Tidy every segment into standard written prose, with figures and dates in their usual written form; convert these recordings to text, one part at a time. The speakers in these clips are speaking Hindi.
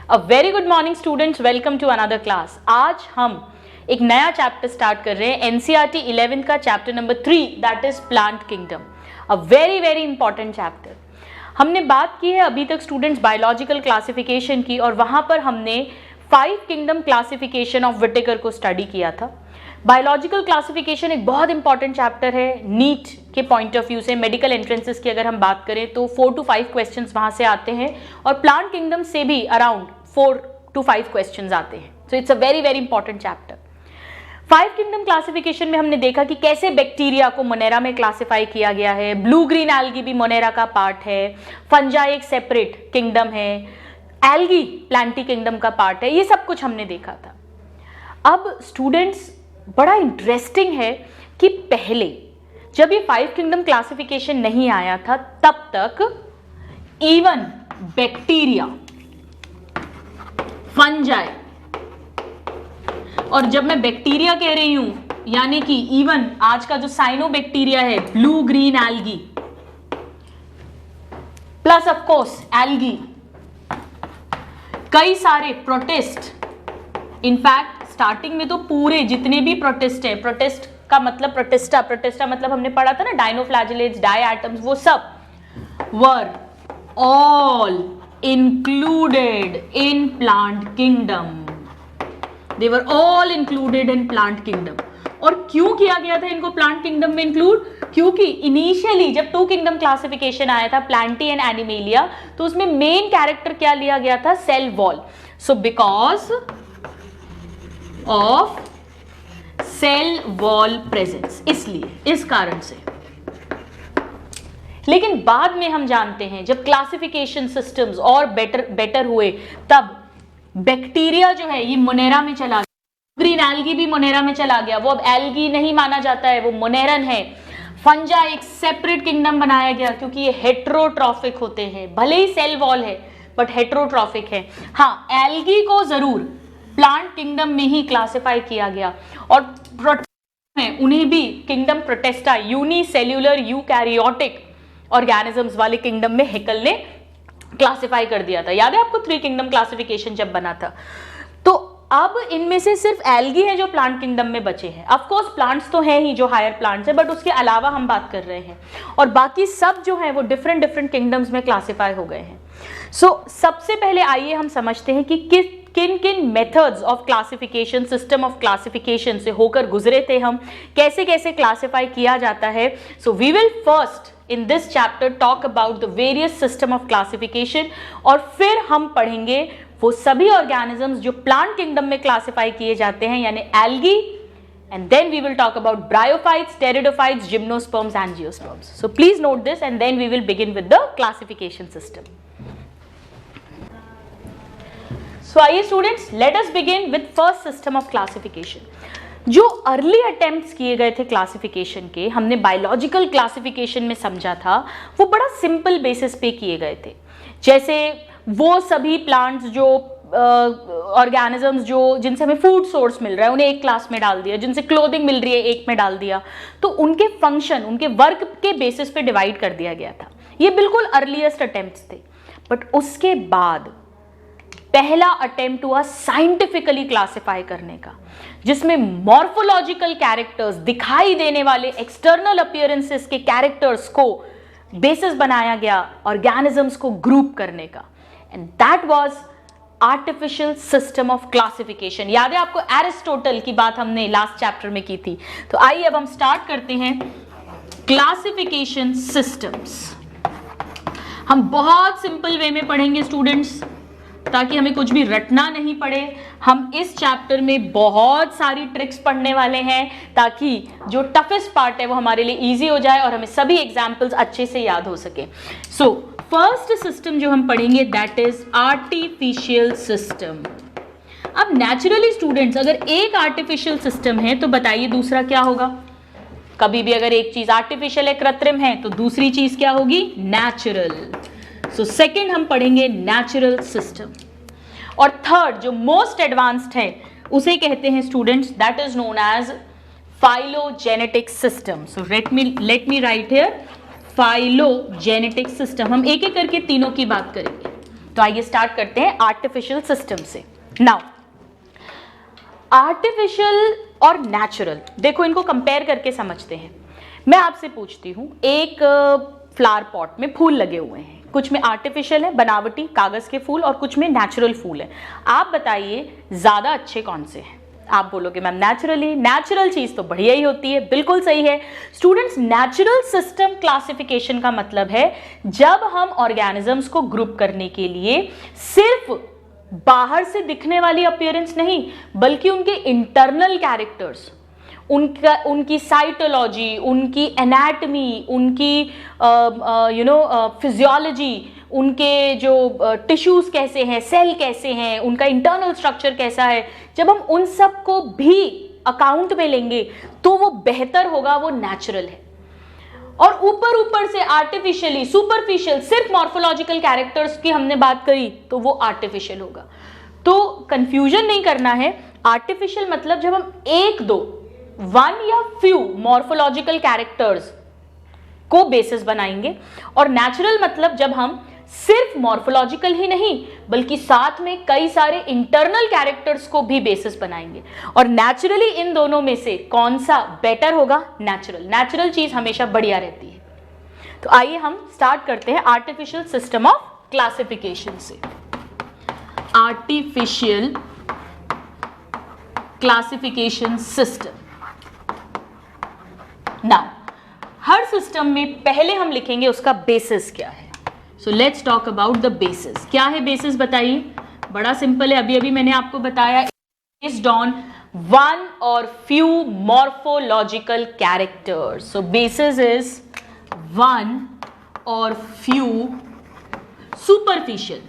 A very good morning students, welcome to another class. आज हम एक नया चैप्टर स्टार्ट कर रहे हैं, एनसीईआरटी 11th का chapter number 3, that is plant kingdom. A very very important chapter. हमने बात की है अभी तक स्टूडेंट्स बायोलॉजिकल क्लासिफिकेशन की, और वहां पर हमने 5 किंगडम क्लासिफिकेशन ऑफ विटेकर को स्टडी किया था। बायोलॉजिकल क्लासिफिकेशन एक बहुत इंपॉर्टेंट चैप्टर है नीट के पॉइंट ऑफ व्यू से। मेडिकल एंट्रेंसेस की अगर हम बात करें तो 4 to 5 क्वेश्चंस वहां से आते हैं, और प्लांट किंगडम से भी अराउंड 4 to 5 क्वेश्चंस आते हैं। So it's a very very important chapter. 5 kingdom classification में हमने देखा कि कैसे बैक्टीरिया को मोनेरा में क्लासिफाई किया गया है, ब्लू ग्रीन एल्गी भी मोनेरा का पार्ट है, फंजाई एक सेपरेट किंगडम है, एल्गी प्लांटी किंगडम का पार्ट है, ये सब कुछ हमने देखा था। अब स्टूडेंट्स बड़ा इंटरेस्टिंग है कि पहले जब ये 5 किंगडम क्लासिफिकेशन नहीं आया था तब तक इवन बैक्टीरिया, फंजाई, और जब मैं बैक्टीरिया कह रही हूं यानी कि इवन आज का जो साइनोबैक्टीरिया है, blue green algae plus of course algae, कई सारे प्रोटिस्ट, इनफैक्ट स्टार्टिंग में तो पूरे जितने भी प्रोटिस्ट है, प्रोटिस्ट का मतलब प्रोटिस्टा मतलब हमने पढ़ा था ना, डाइनोफ्लैजिलेट्स, डायएटम्स, वो सब were all included in plant kingdom. They were all included in plant kingdom. और क्यों किया गया था इनको प्लांट किंगडम में इंक्लूड? क्योंकि इनिशियली जब 2 किंगडम क्लासिफिकेशन आया था, प्लांटी एंड एनिमेलिया, तो उसमें मेन कैरेक्टर क्या लिया गया था? Cell wall. So because of cell wall presence, इसलिए, इस कारण से। लेकिन बाद में हम जानते हैं जब क्लासिफिकेशन सिस्टम्स और बेटर हुए, तब बैक्टीरिया जो है ये मोनेरा में चला गया, ग्रीन एल्गी भी मोनेरा में चला गया, वो अब एल्गी नहीं माना जाता है, वो मोनेरन है। फंजा एक सेपरेट किंगडम बनाया गया क्योंकि ये हेट्रोट्रॉफिक होते हैं, भले ही सेल वॉल है बट हेट्रोट्रॉफिक है। हाँ, एल्गी को जरूर प्लांट किंगडम में ही क्लासिफाई किया गया, और उन्हें भी kingdom Protista, unicellular eukaryotic organisms वाले किंगडम में हेकल ने क्लासिफाई कर दिया था। याद है आपको 3 किंगडम क्लासिफिकेशन जब बना था? तो अब इनमें से सिर्फ एल्गी है जो प्लांट किंगडम में बचे हैं। ऑफ कोर्स प्लांट्स तो हैं ही जो हायर प्लांट्स है, बट उसके अलावा हम बात कर रहे हैं, और बाकी सब जो है वो डिफरेंट किंगडम्स में क्लासिफाई हो गए हैं। सो सबसे पहले आइए हम समझते हैं कि किन किन methods of classification, system of classification से होकर गुजरे थे हम, कैसे कैसे क्लासिफाई किया जाता है। So we will first in this chapter talk about the various system of classification, और फिर हम पढ़ेंगे वो सभी organisms जो plant kingdom में classify किए जाते हैं, यानी algae, and then we will talk about bryophytes, pteridophytes, gymnosperms, angiosperms. So please note this, and then we will begin with the classification system. So आइए students, let us begin with first system of classification. जो अर्ली अटेम्प्ट्स किए गए थे क्लासिफिकेशन के, हमने बायोलॉजिकल क्लासिफिकेशन में समझा था, वो बड़ा सिंपल बेसिस पे किए गए थे। जैसे वो सभी प्लांट्स जो ऑर्गेनिजम्स जो जिनसे हमें फूड सोर्स मिल रहा है उन्हें एक क्लास में डाल दिया, जिनसे क्लोथिंग मिल रही है एक में डाल दिया, तो उनके फंक्शन, उनके वर्क के बेसिस पे डिवाइड कर दिया गया था। ये बिल्कुल अर्लीस्ट अटेम्प्ट्स थे। बट उसके बाद पहला अटेम्प्ट हुआ साइंटिफिकली क्लासिफाई करने का, जिसमें मॉर्फोलॉजिकल कैरेक्टर्स, दिखाई देने वाले एक्सटर्नल अपीयरेंसेस के कैरेक्टर्स को बेसिस बनाया गया ऑर्गेनिजम्स को ग्रुप करने का, and that was artificial system of classification. याद है आपको एरिस्टोटल की बात हमने लास्ट चैप्टर में की थी। तो आइए अब हम स्टार्ट करते हैं क्लासिफिकेशन सिस्टम्स। हम बहुत सिंपल वे में पढ़ेंगे स्टूडेंट्स, ताकि हमें कुछ भी रटना नहीं पड़े। हम इस चैप्टर में बहुत सारी ट्रिक्स पढ़ने वाले हैं, ताकि जो टफेस्ट पार्ट है वो हमारे लिए इजी हो जाए और हमें सभी एग्जाम्पल्स अच्छे से याद हो सके। सो फर्स्ट सिस्टम जो हम पढ़ेंगे दैट इज आर्टिफिशियल सिस्टम। अब नेचुरली स्टूडेंट्स, अगर एक आर्टिफिशियल सिस्टम है तो बताइए दूसरा क्या होगा? कभी भी अगर एक चीज आर्टिफिशियल है, कृत्रिम है, तो दूसरी चीज क्या होगी? नेचुरल। सो सेकेंड हम पढ़ेंगे नेचुरल सिस्टम, और थर्ड जो मोस्ट एडवांस्ड है उसे कहते हैं students that is known as phylogenetic system. So let me write here phylogenetic system. हम एक एक करके तीनों की बात करेंगे। तो आइए स्टार्ट करते हैं आर्टिफिशियल सिस्टम से। नाउ आर्टिफिशियल और नेचुरल, देखो इनको कंपेयर करके समझते हैं। मैं आपसे पूछती हूँ, एक फ्लावर पॉट में फूल लगे हुए हैं, कुछ में आर्टिफिशियल है बनावटी कागज के फूल और कुछ में नेचुरल फूल है। आप बताइए ज्यादा अच्छे कौन से हैं? आप बोलोगे मैम नेचुरली, नेचुरल चीज तो बढ़िया ही होती है। बिल्कुल सही है स्टूडेंट्स। नेचुरल सिस्टम क्लासिफिकेशन का मतलब है जब हम ऑर्गेनिजम्स को ग्रुप करने के लिए सिर्फ बाहर से दिखने वाली अपीयरेंस नहीं, बल्कि उनके इंटरनल कैरेक्टर्स, उनकी साइटोलॉजी, उनकी एनाटमी, उनकी फिजियोलॉजी, उनके जो टिश्यूज कैसे हैं, सेल कैसे हैं, उनका इंटरनल स्ट्रक्चर कैसा है, जब हम उन सब को भी अकाउंट में लेंगे तो वो बेहतर होगा, वो नेचुरल है। और ऊपर ऊपर से आर्टिफिशियली, सुपरफिशियल, सिर्फ मॉर्फोलॉजिकल कैरेक्टर्स की हमने बात करी तो वो आर्टिफिशियल होगा। तो कंफ्यूजन नहीं करना है। आर्टिफिशियल मतलब जब हम एक दो, वन या फ्यू मॉर्फोलॉजिकल कैरेक्टर्स को बेसिस बनाएंगे, और नेचुरल मतलब जब हम सिर्फ मॉर्फोलॉजिकल ही नहीं बल्कि साथ में कई सारे इंटरनल कैरेक्टर्स को भी बेसिस बनाएंगे। और नेचुरली इन दोनों में से कौन सा बेटर होगा? नेचुरल। नेचुरल चीज हमेशा बढ़िया रहती है। तो आइए हम स्टार्ट करते हैं आर्टिफिशियल सिस्टम ऑफ क्लासिफिकेशन से। Artificial classification system. नाउ हर सिस्टम में पहले हम लिखेंगे उसका बेसिस क्या है। So let's talk about the basis. क्या है बेसिस बताइए? बड़ा सिंपल है, अभी अभी मैंने आपको बताया, based on one or few morphological characters. So basis is one or few superficial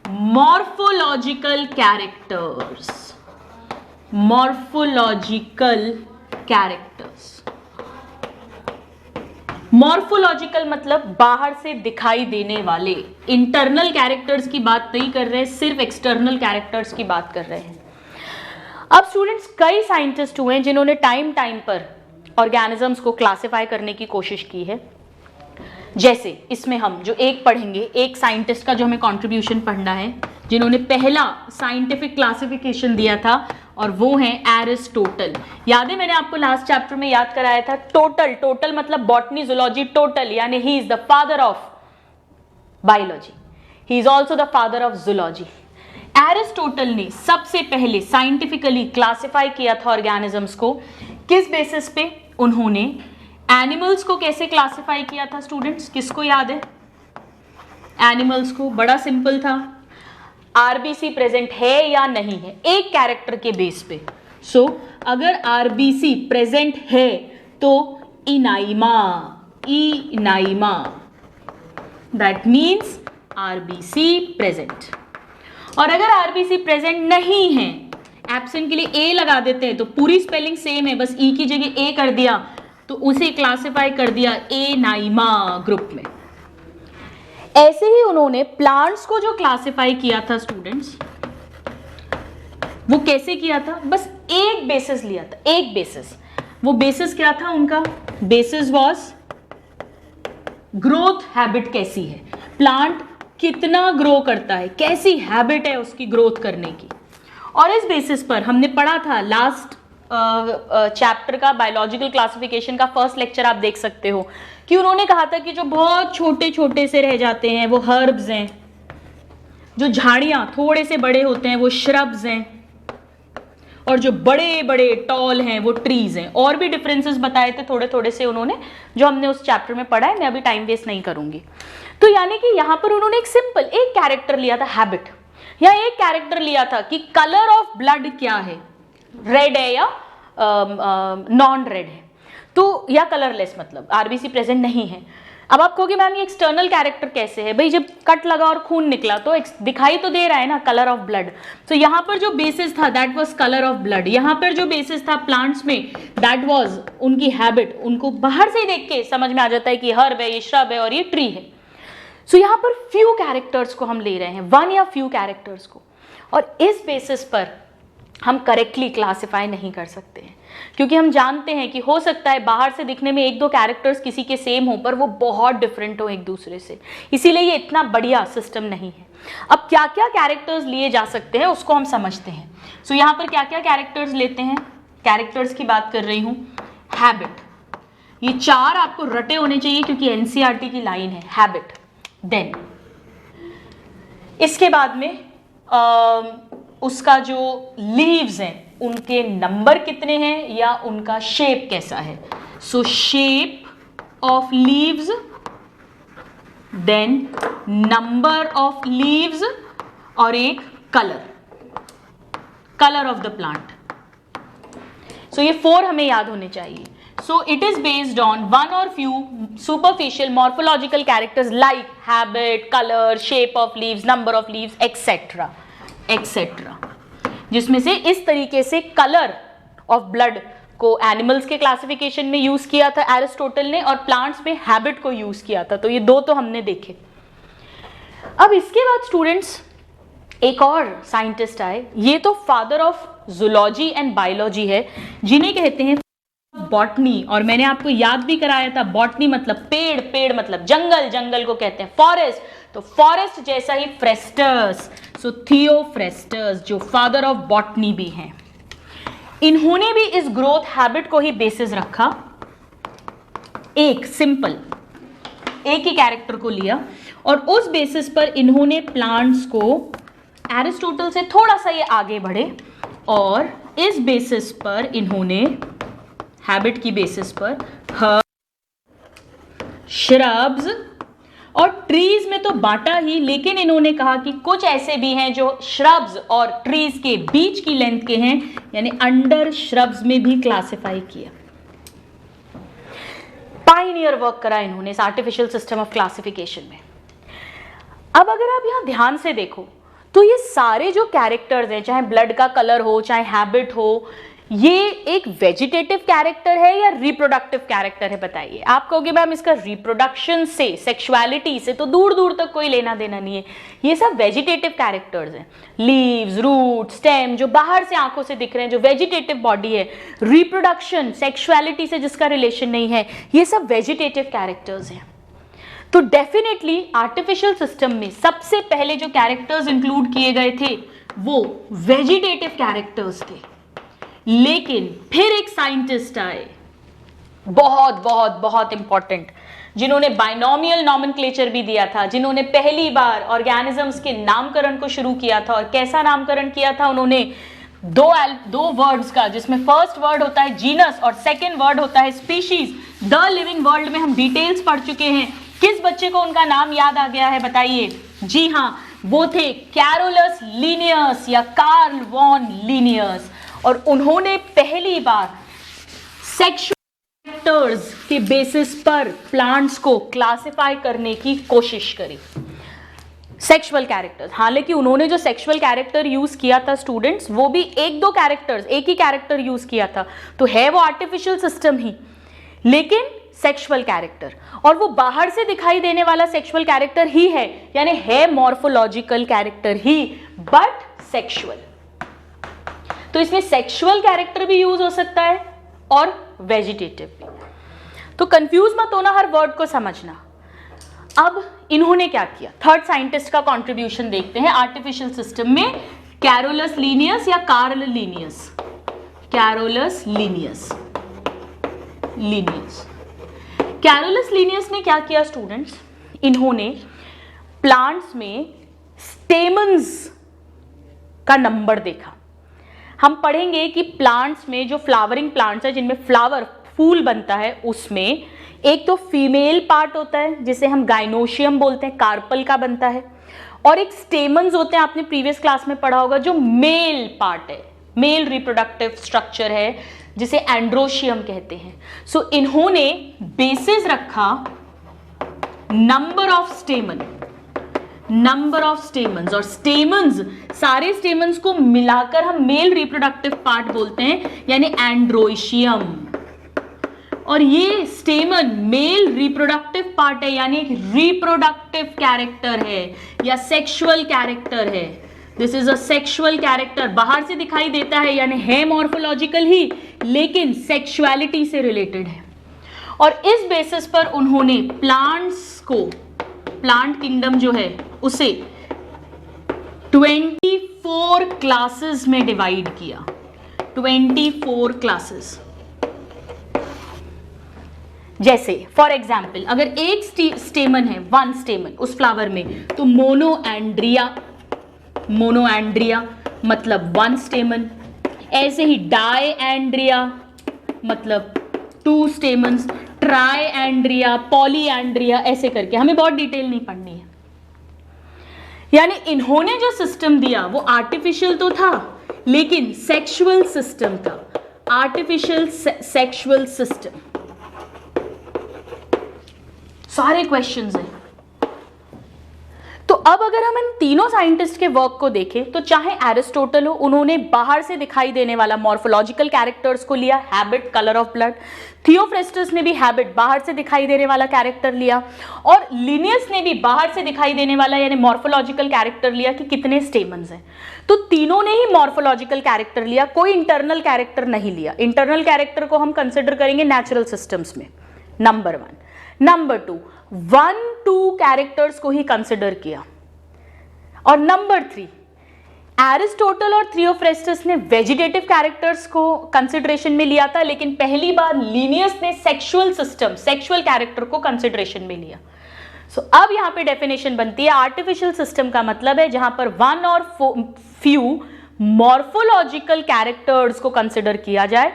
morphological characters. Morphological मतलब बाहर से दिखाई देने वाले, इंटरनल कैरेक्टर्स की बात नहीं कर रहे, सिर्फ एक्सटर्नल कैरेक्टर्स की बात कर रहे हैं। अब स्टूडेंट्स, कई साइंटिस्ट हुए हैं जिन्होंने टाइम पर ऑर्गेनिजम्स को क्लासिफाई करने की कोशिश की है। जैसे इसमें हम जो एक पढ़ेंगे, एक साइंटिस्ट का जो हमें कंट्रीब्यूशन पढ़ना है, जिन्होंने पहला साइंटिफिक क्लासिफिकेशन दिया था, और वो है एरिस्टोटल। याद है मैंने आपको लास्ट चैप्टर में याद कराया था, टोटल मतलब बॉटनी, जूलॉजी, टोटल, यानी he is the father of biology, he is also the father of zoology. Aristotle ने सबसे पहले साइंटिफिकली क्लासिफाई किया था ऑर्गेनिजम्स को। किस बेसिस पे? उन्होंने एनिमल्स को कैसे क्लासिफाई किया था स्टूडेंट्स? किसको याद है? एनिमल्स को बड़ा सिंपल था, आरबीसी प्रेजेंट है या नहीं है, एक कैरेक्टर के बेस पे। सो अगर आरबीसी प्रेजेंट है तो इनाइमा, दैट मीन्स आरबीसी प्रेजेंट। और अगर आरबीसी प्रेजेंट नहीं है, एब्सेंट के लिए ए लगा देते हैं तो पूरी स्पेलिंग सेम है, बस ई की जगह ए कर दिया तो उसे क्लासिफाई कर दिया एनाइमा ग्रुप में। ऐसे ही उन्होंने प्लांट्स को जो क्लासिफाई किया था स्टूडेंट्स, वो कैसे किया था? बस एक बेसिस लिया था, एक बेसिस। वो बेसिस क्या था उनका? बेसिस वाज ग्रोथ हैबिट कैसी है, प्लांट कितना ग्रो करता है, कैसी हैबिट है उसकी ग्रोथ करने की। और इस बेसिस पर हमने पढ़ा था लास्ट चैप्टर का, बायोलॉजिकल क्लासिफिकेशन का फर्स्ट लेक्चर आप देख सकते हो, कि उन्होंने कहा था कि जो बहुत छोटे छोटे से रह जाते हैं वो हर्ब्स हैं, जो झाड़ियां थोड़े से बड़े होते हैं वो श्रब्स हैं, और जो बड़े बड़े टॉल हैं वो ट्रीज हैं। और भी डिफरेंसेस बताए थे थोड़े थोड़े से उन्होंने, जो हमने उस चैप्टर में पढ़ा है, मैं अभी टाइम वेस्ट नहीं करूंगी। तो यानी कि यहां पर उन्होंने एक सिंपल एक कैरेक्टर लिया था, हैबिट, या एक कैरेक्टर लिया था कि कलर ऑफ ब्लड क्या है, रेड है या नॉन रेड है, तो या कलरलेस मतलब आरबीसी प्रेजेंट नहीं है। अब आप कहोगे मैम ये एक्सटर्नल कैरेक्टर कैसे है? भाई जब कट लगा और खून निकला तो दिखाई तो दे रहा है ना, कलर ऑफ ब्लड। तो यहाँ पर जो बेसिस था that was colour of blood. यहाँ पर जो बेसिस था प्लांट्स में दैट वाज उनकी हैबिट। उनको बाहर से देख के समझ में आ जाता है कि हर्ब है, ये श्रब है और ये ट्री है। सो यहाँ पर फ्यू कैरेक्टर्स को हम ले रहे हैं, वन या फ्यू कैरेक्टर्स को, और इस बेसिस पर हम करेक्टली क्लासिफाई नहीं कर सकते हैं। क्योंकि हम जानते हैं कि हो सकता है बाहर से दिखने में एक दो कैरेक्टर्स किसी के सेम हो पर वो बहुत डिफरेंट हो एक दूसरे से, इसीलिए ये इतना बढ़िया सिस्टम नहीं है। अब क्या क्या कैरेक्टर्स लिए जा सकते हैं उसको हम समझते हैं। सो यहाँ पर क्या क्या कैरेक्टर्स लेते हैं, कैरेक्टर्स की बात कर रही हूँ। हैबिट, ये 4 आपको रटे होने चाहिए क्योंकि एनसीईआरटी की लाइन है, हैबिट। देन इसके बाद में उसका जो लीव्स हैं उनके नंबर कितने हैं या उनका शेप कैसा है। So shape of leaves, then number of leaves और एक colour of the plant. So ये 4 हमें याद होने चाहिए। So it is based on one or few superficial morphological characters like habit, color, shape of leaves, number of leaves, etc. etc. जिसमें से इस तरीके से कलर ऑफ ब्लड को एनिमल्स के क्लासिफिकेशन में यूज किया था एरिस्टोटल ने और प्लांट्स में हैबिट को यूज किया था। तो ये 2 तो हमने देखे। अब इसके बाद स्टूडेंट्स एक और साइंटिस्ट आए, ये तो father of zoology and biology है, जिन्हें कहते हैं बॉटनी। और मैंने आपको याद भी कराया था, बॉटनी मतलब पेड़, पेड़ मतलब जंगल, जंगल को कहते हैं फॉरेस्ट, तो फॉरेस्ट जैसा ही फ्रेस्टर्स। सो थियोफ्रेस्टर्स जो फादर ऑफ बॉटनी भी हैं, इन्होंने भी इस ग्रोथ हैबिट को ही बेसिस रखा। एक सिंपल एक ही कैरेक्टर को लिया और उस बेसिस पर इन्होंने प्लांट्स को, एरिस्टोटल से थोड़ा सा ये आगे बढ़े और इस बेसिस पर इन्होंने, हैबिट की बेसिस पर, श्रब्स और ट्रीज में तो बांटा ही, लेकिन इन्होंने कहा कि कुछ ऐसे भी हैं जो श्रब्स और ट्रीज के बीच की लेंथ के हैं, यानी अंडर श्रब्स में भी क्लासिफाई किया। पायनियर वर्क करा इन्होंने इस आर्टिफिशियल सिस्टम ऑफ क्लासिफिकेशन में। अब अगर आप यहां ध्यान से देखो तो ये सारे जो कैरेक्टर्स हैं, चाहे ब्लड का कलर हो, चाहे हैबिट हो, ये एक वेजिटेटिव कैरेक्टर है या रिप्रोडक्टिव कैरेक्टर है, बताइए। आप कहोगे मैम इसका रिप्रोडक्शन से, सेक्सुअलिटी से तो दूर दूर तक कोई लेना देना नहीं है, ये सब वेजिटेटिव कैरेक्टर्स हैं। लीव्स, रूट, स्टेम जो बाहर से आंखों से दिख रहे हैं, जो वेजिटेटिव बॉडी है। रिप्रोडक्शन, सेक्सुअलिटी से जिसका रिलेशन नहीं है, ये सब वेजिटेटिव कैरेक्टर्स हैं। तो डेफिनेटली आर्टिफिशियल सिस्टम में सबसे पहले जो कैरेक्टर्स इंक्लूड किए गए थे वो वेजिटेटिव कैरेक्टर्स थे। लेकिन फिर एक साइंटिस्ट आए, बहुत बहुत बहुत इंपॉर्टेंट, जिन्होंने बाइनोमियल नॉमेनक्लेचर भी दिया था, जिन्होंने पहली बार ऑर्गेनिजम्स के नामकरण को शुरू किया था। और कैसा नामकरण किया था उन्होंने, दो वर्ड्स का, जिसमें फर्स्ट वर्ड होता है जीनस और सेकेंड वर्ड होता है स्पीशीज। द लिविंग वर्ल्ड में हम डिटेल्स पढ़ चुके हैं। किस बच्चे को उनका नाम याद आ गया है, बताइए। जी हाँ, वो थे कैरोलस लिनियस या कार्ल वॉन लिनियस। और उन्होंने पहली बार सेक्सुअल कैरेक्टर्स के बेसिस पर प्लांट्स को क्लासिफाई करने की कोशिश करी। सेक्सुअल कैरेक्टर्स, हालांकि उन्होंने जो सेक्सुअल कैरेक्टर यूज किया था स्टूडेंट्स, वो भी एक दो कैरेक्टर्स, एक ही कैरेक्टर यूज किया था, तो है वो आर्टिफिशियल सिस्टम ही, लेकिन सेक्सुअल कैरेक्टर, और वो बाहर से दिखाई देने वाला सेक्सुअल कैरेक्टर ही है, यानी है morphological character he, but sexual. तो इसमें सेक्सुअल कैरेक्टर भी यूज हो सकता है और वेजिटेटिव भी। तो कंफ्यूज मत होना, हर वर्ड को समझना। अब इन्होंने क्या किया, थर्ड साइंटिस्ट का कंट्रीब्यूशन देखते हैं आर्टिफिशियल सिस्टम में, कैरोलस लिनियस या Karl Linnaeus. Carolus Linnaeus Carolus Linnaeus ने क्या किया स्टूडेंट्स, इन्होंने प्लांट्स में स्टेमन्स का नंबर देखा। हम पढ़ेंगे कि प्लांट्स में जो फ्लावरिंग प्लांट्स है, जिनमें फ्लावर, फूल बनता है, उसमें एक तो फीमेल पार्ट होता है जिसे हम गाइनोशियम बोलते हैं, कार्पल का बनता है, और एक स्टेमन्स होते हैं, आपने प्रीवियस क्लास में पढ़ा होगा, जो मेल पार्ट है, मेल रिप्रोडक्टिव स्ट्रक्चर है, जिसे एंड्रोशियम कहते हैं। सो इन्होंने बेसिस रखा नंबर ऑफ स्टेमन्स, और स्टेमन्स, सारे स्टेमन्स को मिलाकर हम मेल रिप्रोडक्टिव पार्ट बोलते हैं, यानी एंड्रोशियम। और ये स्टेमन मेल रिप्रोडक्टिव पार्ट है, यानी एक रिप्रोडक्टिव कैरेक्टर है या सेक्सुअल कैरेक्टर है। This is a sexual character, बाहर से दिखाई देता है यानी है मॉर्फोलॉजिकल ही, लेकिन सेक्सुअलिटी से रिलेटेड है। और इस बेसिस पर उन्होंने प्लांट्स को, प्लांट किंगडम जो है उसे 24 क्लासेस में डिवाइड किया, 24 क्लासेस। जैसे फॉर एग्जाम्पल अगर एक स्टेमन है, वन स्टेमन उस फ्लावर में, तो मोनोएंड्रिया, मोनोएंड्रिया मतलब वन स्टेमन। ऐसे ही डायएंड्रिया मतलब 2 स्टेमन्स, ट्राइएंड्रिया, पॉलीएंड्रिया, ऐसे करके, हमें बहुत डिटेल नहीं पढ़नी है। यानी इन्होंने जो सिस्टम दिया वो आर्टिफिशियल तो था लेकिन सेक्सुअल सिस्टम था, आर्टिफिशियल सेक्सुअल सिस्टम। सारे क्वेश्चंस हैं। तो अब अगर हम इन तीनों साइंटिस्ट के वर्क को देखें तो चाहे एरिस्टोटल हो, उन्होंने बाहर से दिखाई देने वाला मॉर्फोलॉजिकल कैरेक्टर्स को लिया, habit, colour of blood. Theophrastus ने भी हैबिट, बाहर से दिखाई देने वाला कैरेक्टर लिया, और लिनियस ने भी बाहर से दिखाई देने वाला यानी मॉर्फोलॉजिकल कैरेक्टर लिया कि कितने स्टेमन्स हैं। तो तीनों ने ही मॉर्फोलॉजिकल कैरेक्टर लिया, कोई इंटरनल कैरेक्टर नहीं लिया। इंटरनल कैरेक्टर को हम कंसिडर करेंगे नेचुरल सिस्टम्स में, नंबर 1। नंबर 2, 1-2 कैरेक्टर्स को ही कंसिडर किया। और नंबर 3, एरिस्टोटल और थियोफ्रेस्टस ने वेजिटेटिव कैरेक्टर्स को कंसिडरेशन में लिया था, लेकिन पहली बार लिनियस ने सेक्सुअल सिस्टम, सेक्सुअल कैरेक्टर को कंसिडरेशन में लिया। सो अब यहां पे डेफिनेशन बनती है, आर्टिफिशियल सिस्टम का मतलब है जहां पर 1 और फ्यू मॉर्फोलॉजिकल कैरेक्टर्स को कंसिडर किया जाए।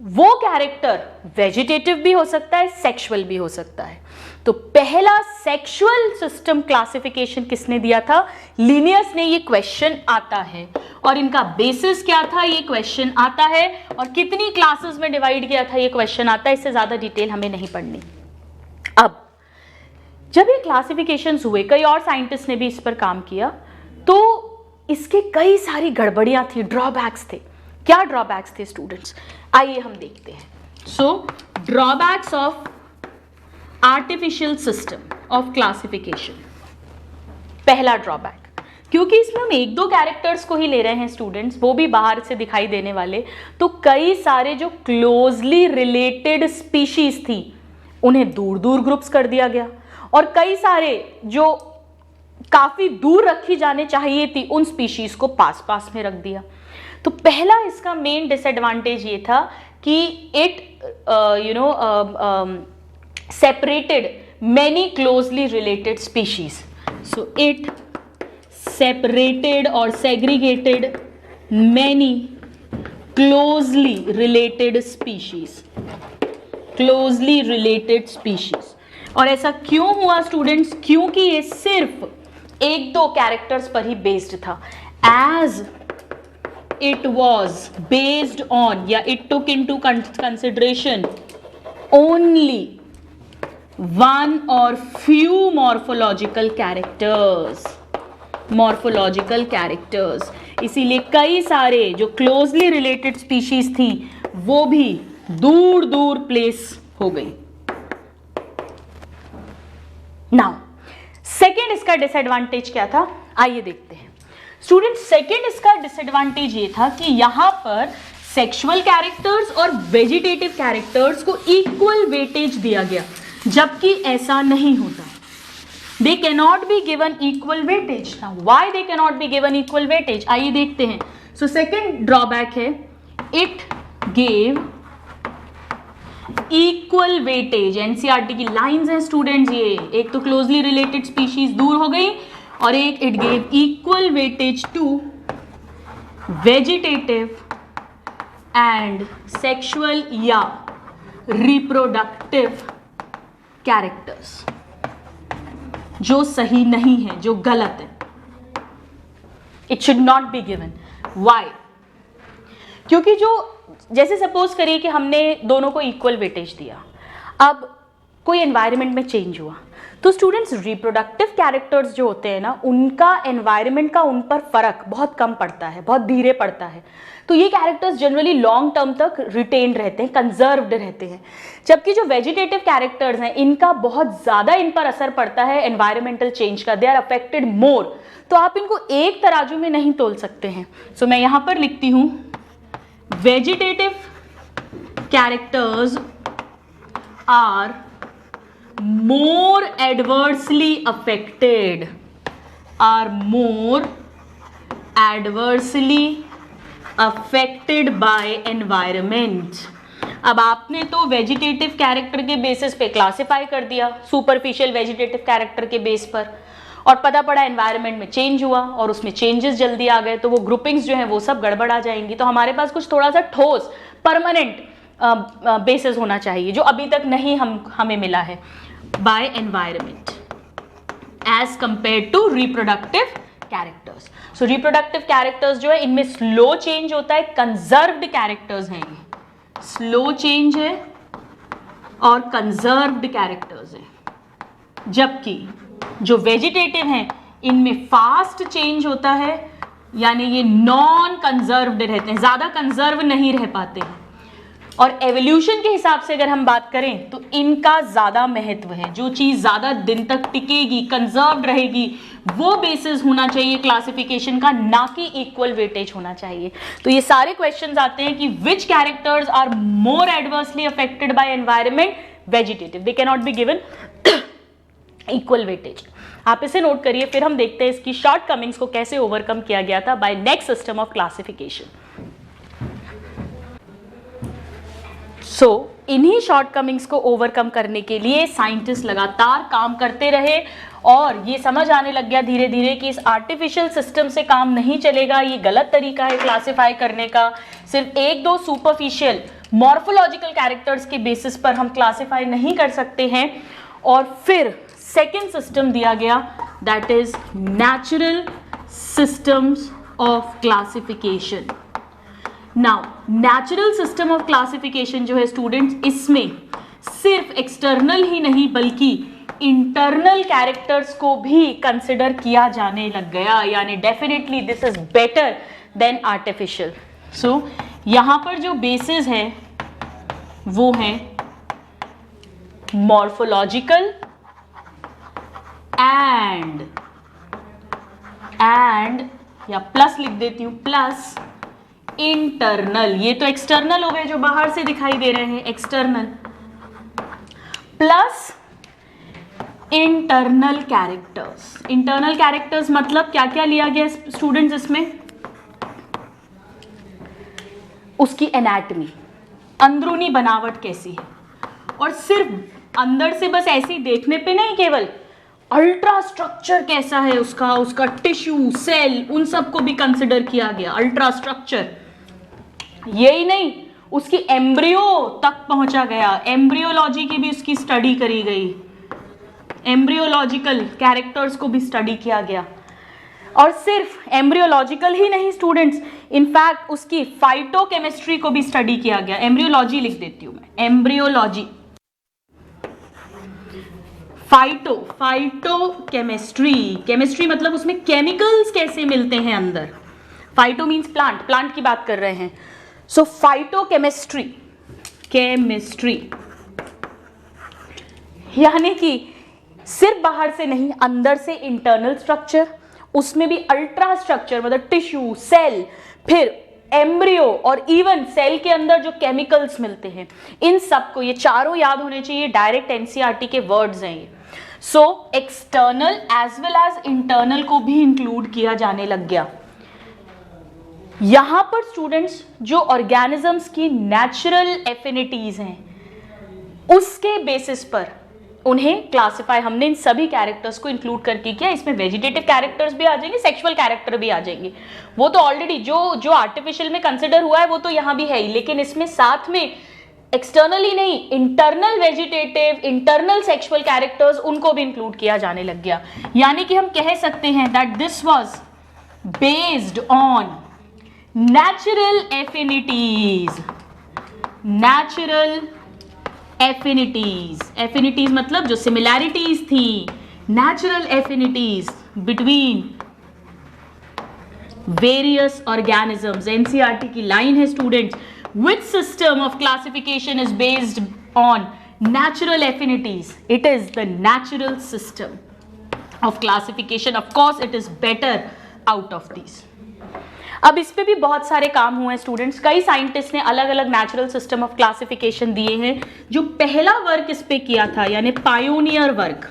वो कैरेक्टर वेजिटेटिव भी हो सकता है, सेक्सुअल भी हो सकता है। तो पहला सेक्सुअल सिस्टम क्लासिफिकेशन किसने दिया था? लिनियस ने। ये क्वेश्चन आता है और इनका बेसिस क्या था, ये क्वेश्चन आता है, और कितनी क्लासेस में डिवाइड किया था, ये क्वेश्चन आता है। इससे ज्यादा डिटेल हमें नहीं पढ़नी। अब जब ये क्लासिफिकेशंस हुए, कई और साइंटिस्ट ने भी इस पर काम किया, तो इसके कई सारी गड़बड़ियां थी, ड्रॉबैक्स थे। क्या ड्रॉबैक्स थे स्टूडेंट्स? आइए हम देखते हैं। So drawbacks of artificial system of classification. पहला ड्रॉबैक, क्योंकि इसमें हम 1-2 कैरेक्टर्स को ही ले रहे हैं स्टूडेंट्स, वो भी बाहर से दिखाई देने वाले, तो कई सारे जो क्लोजली रिलेटेड स्पीशीज थी उन्हें दूर दूर ग्रुप्स कर दिया गया, और कई सारे जो काफी दूर रखी जाने चाहिए थी उन स्पीशीज को पास पास में रख दिया। तो पहला इसका मेन डिसएडवांटेज ये था कि it separated many closely related species. So it separated or segregated many closely related species. Closely related species. और ऐसा क्यों हुआ स्टूडेंट्स? क्योंकि ये सिर्फ 1-2 कैरेक्टर्स पर ही बेस्ड था। As it was based on, या it took into consideration only 1 or few morphological characters, इसीलिए कई सारे जो क्लोजली रिलेटेड स्पीशीज थी वो भी दूर दूर प्लेस हो गई। नाउ सेकेंड इसका डिसएडवांटेज क्या था, आइए देखते हैं स्टूडेंट। सेकेंड इसका डिसएडवांटेज ये था कि यहां पर सेक्सुअल कैरेक्टर्स और वेजिटेटिव कैरेक्टर्स को इक्वल वेटेज दिया गया, जबकि ऐसा नहीं होता। They cannot be given equal weightage. Why they cannot be given equal weightage, आइए देखते हैं। सो सेकेंड ड्रॉबैक है, it gave equal weightage. NCERT की लाइंस हैं स्टूडेंट्स, ये एक तो क्लोजली रिलेटेड स्पीशीज दूर हो गई, और एक it gave equal weightage to vegetative and sexual या रिप्रोडक्टिव कैरेक्टर्स, जो सही नहीं है, जो गलत है। It should not be given. Why? क्योंकि जो, जैसे सपोज करिए कि हमने दोनों को इक्वल वेटेज दिया, अब कोई एनवायरनमेंट में चेंज हुआ तो स्टूडेंट्स रिप्रोडक्टिव कैरेक्टर्स जो होते हैं ना, उनका एनवायरनमेंट का उन पर फर्क बहुत कम पड़ता है, बहुत धीरे पड़ता है। तो ये कैरेक्टर्स जनरली लॉन्ग टर्म तक रिटेन्ड रहते हैं, कंजर्व्ड रहते हैं। जबकि जो वेजिटेटिव कैरेक्टर्स हैं, इनका बहुत ज़्यादा इन पर असर पड़ता है एनवायरमेंटल चेंज का, दे आर अफेक्टेड मोर। तो आप इनको एक तराजू में नहीं तोल सकते हैं। सो मैं यहाँ पर लिखती हूँ vegetative characters are more adversely affected, are more adversely affected by environment। अब आपने तो वेजिटेटिव कैरेक्टर के बेसिस पे क्लासिफाई कर दिया, सुपरफिशियल वेजिटेटिव कैरेक्टर के बेस पर, और पता पड़ा एनवायरनमेंट में चेंज हुआ और उसमें चेंजेस जल्दी आ गए, तो वो ग्रुपिंग्स जो है वो सब गड़बड़ आ जाएंगी। तो हमारे पास कुछ थोड़ा सा ठोस परमानेंट बेसिस होना चाहिए, जो अभी तक नहीं हमें मिला है by environment as compared to reproductive characters। So reproductive characters जो है इनमें slow change होता है, conserved characters हैं ये, slow change है और conserved characters है। जबकि जो vegetative हैं इनमें fast change होता है, यानी ये non conserved रहते हैं, ज़्यादा conserve नहीं रह पाते हैं। और एवोल्यूशन के हिसाब से अगर हम बात करें तो इनका ज़्यादा महत्व है। जो चीज़ ज़्यादा दिन तक टिकेगी, कंजर्व्ड रहेगी, वो बेसिस होना चाहिए क्लासिफिकेशन का, ना कि इक्वल वेटेज होना चाहिए। तो ये सारे क्वेश्चंस आते हैं कि which characters are more adversely affected by environment, vegetative, they can not be given equal weightage. आप इसे नोट करिए, फिर हम देखते हैं इसकी शॉर्ट कमिंग्स को कैसे ओवरकम किया गया था by next system of classification. So इन्हीं शॉर्टकमिंग्स को ओवरकम करने के लिए साइंटिस्ट लगातार काम करते रहे और ये समझ आने लग गया धीरे धीरे कि इस आर्टिफिशियल सिस्टम से काम नहीं चलेगा, ये गलत तरीका है क्लासिफाई करने का। सिर्फ एक दो सुपरफिशियल मॉर्फोलॉजिकल कैरेक्टर्स के बेसिस पर हम क्लासिफाई नहीं कर सकते हैं। और फिर सेकेंड सिस्टम दिया गया, that is natural systems of classification. Now natural system of classification जो है स्टूडेंट्स, इसमें सिर्फ एक्सटर्नल ही नहीं बल्कि इंटरनल कैरेक्टर्स को भी कंसिडर किया जाने लग गया, यानी definitely this is better than artificial. So यहाँ पर जो बेसिस है वो है मॉर्फोलॉजिकल एंड या प्लस लिख देती हूँ, प्लस इंटरनल। ये तो एक्सटर्नल हो गए जो बाहर से दिखाई दे रहे हैं, external, plus internal characters. Internal characters मतलब क्या क्या लिया गया स्टूडेंट्स इसमें? उसकी एनाटमी, अंदरूनी बनावट कैसी है, और सिर्फ अंदर से बस ऐसे ही देखने पे नहीं, केवल अल्ट्रा स्ट्रक्चर कैसा है उसका टिश्यू, सेल, उन सब को भी कंसिडर किया गया। अल्ट्रा स्ट्रक्चर यही नहीं, उसकी एम्ब्रियो तक पहुंचा गया, एम्ब्रियोलॉजी की भी उसकी स्टडी करी गई, एम्ब्रियोलॉजिकल कैरेक्टर्स को भी स्टडी किया गया। और सिर्फ एम्ब्रियोलॉजिकल ही नहीं स्टूडेंट्स, इनफैक्ट उसकी फाइटोकेमिस्ट्री को भी स्टडी किया गया। एम्ब्रियोलॉजी लिख देती हूं मैं, एम्ब्रियोलॉजी, फाइटोकेमिस्ट्री, केमिस्ट्री मतलब उसमें केमिकल्स कैसे मिलते हैं अंदर। फाइटो मीन्स प्लांट की बात कर रहे हैं। सो फाइटोकेमिस्ट्री, केमिस्ट्री यानी कि सिर्फ बाहर से नहीं, अंदर से इंटरनल स्ट्रक्चर, उसमें भी अल्ट्रा स्ट्रक्चर मतलब टिश्यू, सेल, फिर एम्ब्रियो और इवन सेल के अंदर जो केमिकल्स मिलते हैं, इन सबको, ये चारों याद होने चाहिए, डायरेक्ट एनसीईआरटी के वर्ड्स हैं ये। So external as well as internal को भी इंक्लूड किया जाने लग गया। यहां पर स्टूडेंट्स जो ऑर्गेनिजम्स की नेचुरल एफिनिटीज हैं, उसके बेसिस पर उन्हें क्लासिफाई हमने इन सभी कैरेक्टर्स को इंक्लूड करके किया। इसमें वेजिटेटिव कैरेक्टर्स भी आ जाएंगे, सेक्सुअल कैरेक्टर भी आ जाएंगे। वो तो ऑलरेडी जो आर्टिफिशियल में कंसिडर हुआ है वो तो यहां भी है ही, लेकिन इसमें साथ में एक्सटर्नली नहीं, internal vegetative, internal sexual characters, उनको भी इंक्लूड किया जाने लग गया। यानी कि हम कह सकते हैं that this was based on natural affinities, natural affinities, affinities मतलब जो सिमिलैरिटीज थी, natural affinities between various organisms. NCERT की लाइन है students, which system of classification is based on natural affinities? It is the natural system of classification. Of course it is better out of these. अब इस पे भी बहुत सारे काम हुए हैं स्टूडेंट्स, कई साइंटिस्ट ने अलग अलग नेचुरल सिस्टम ऑफ क्लासिफिकेशन दिए हैं। जो पहला वर्क इस पे किया था यानी पायोनियर वर्क,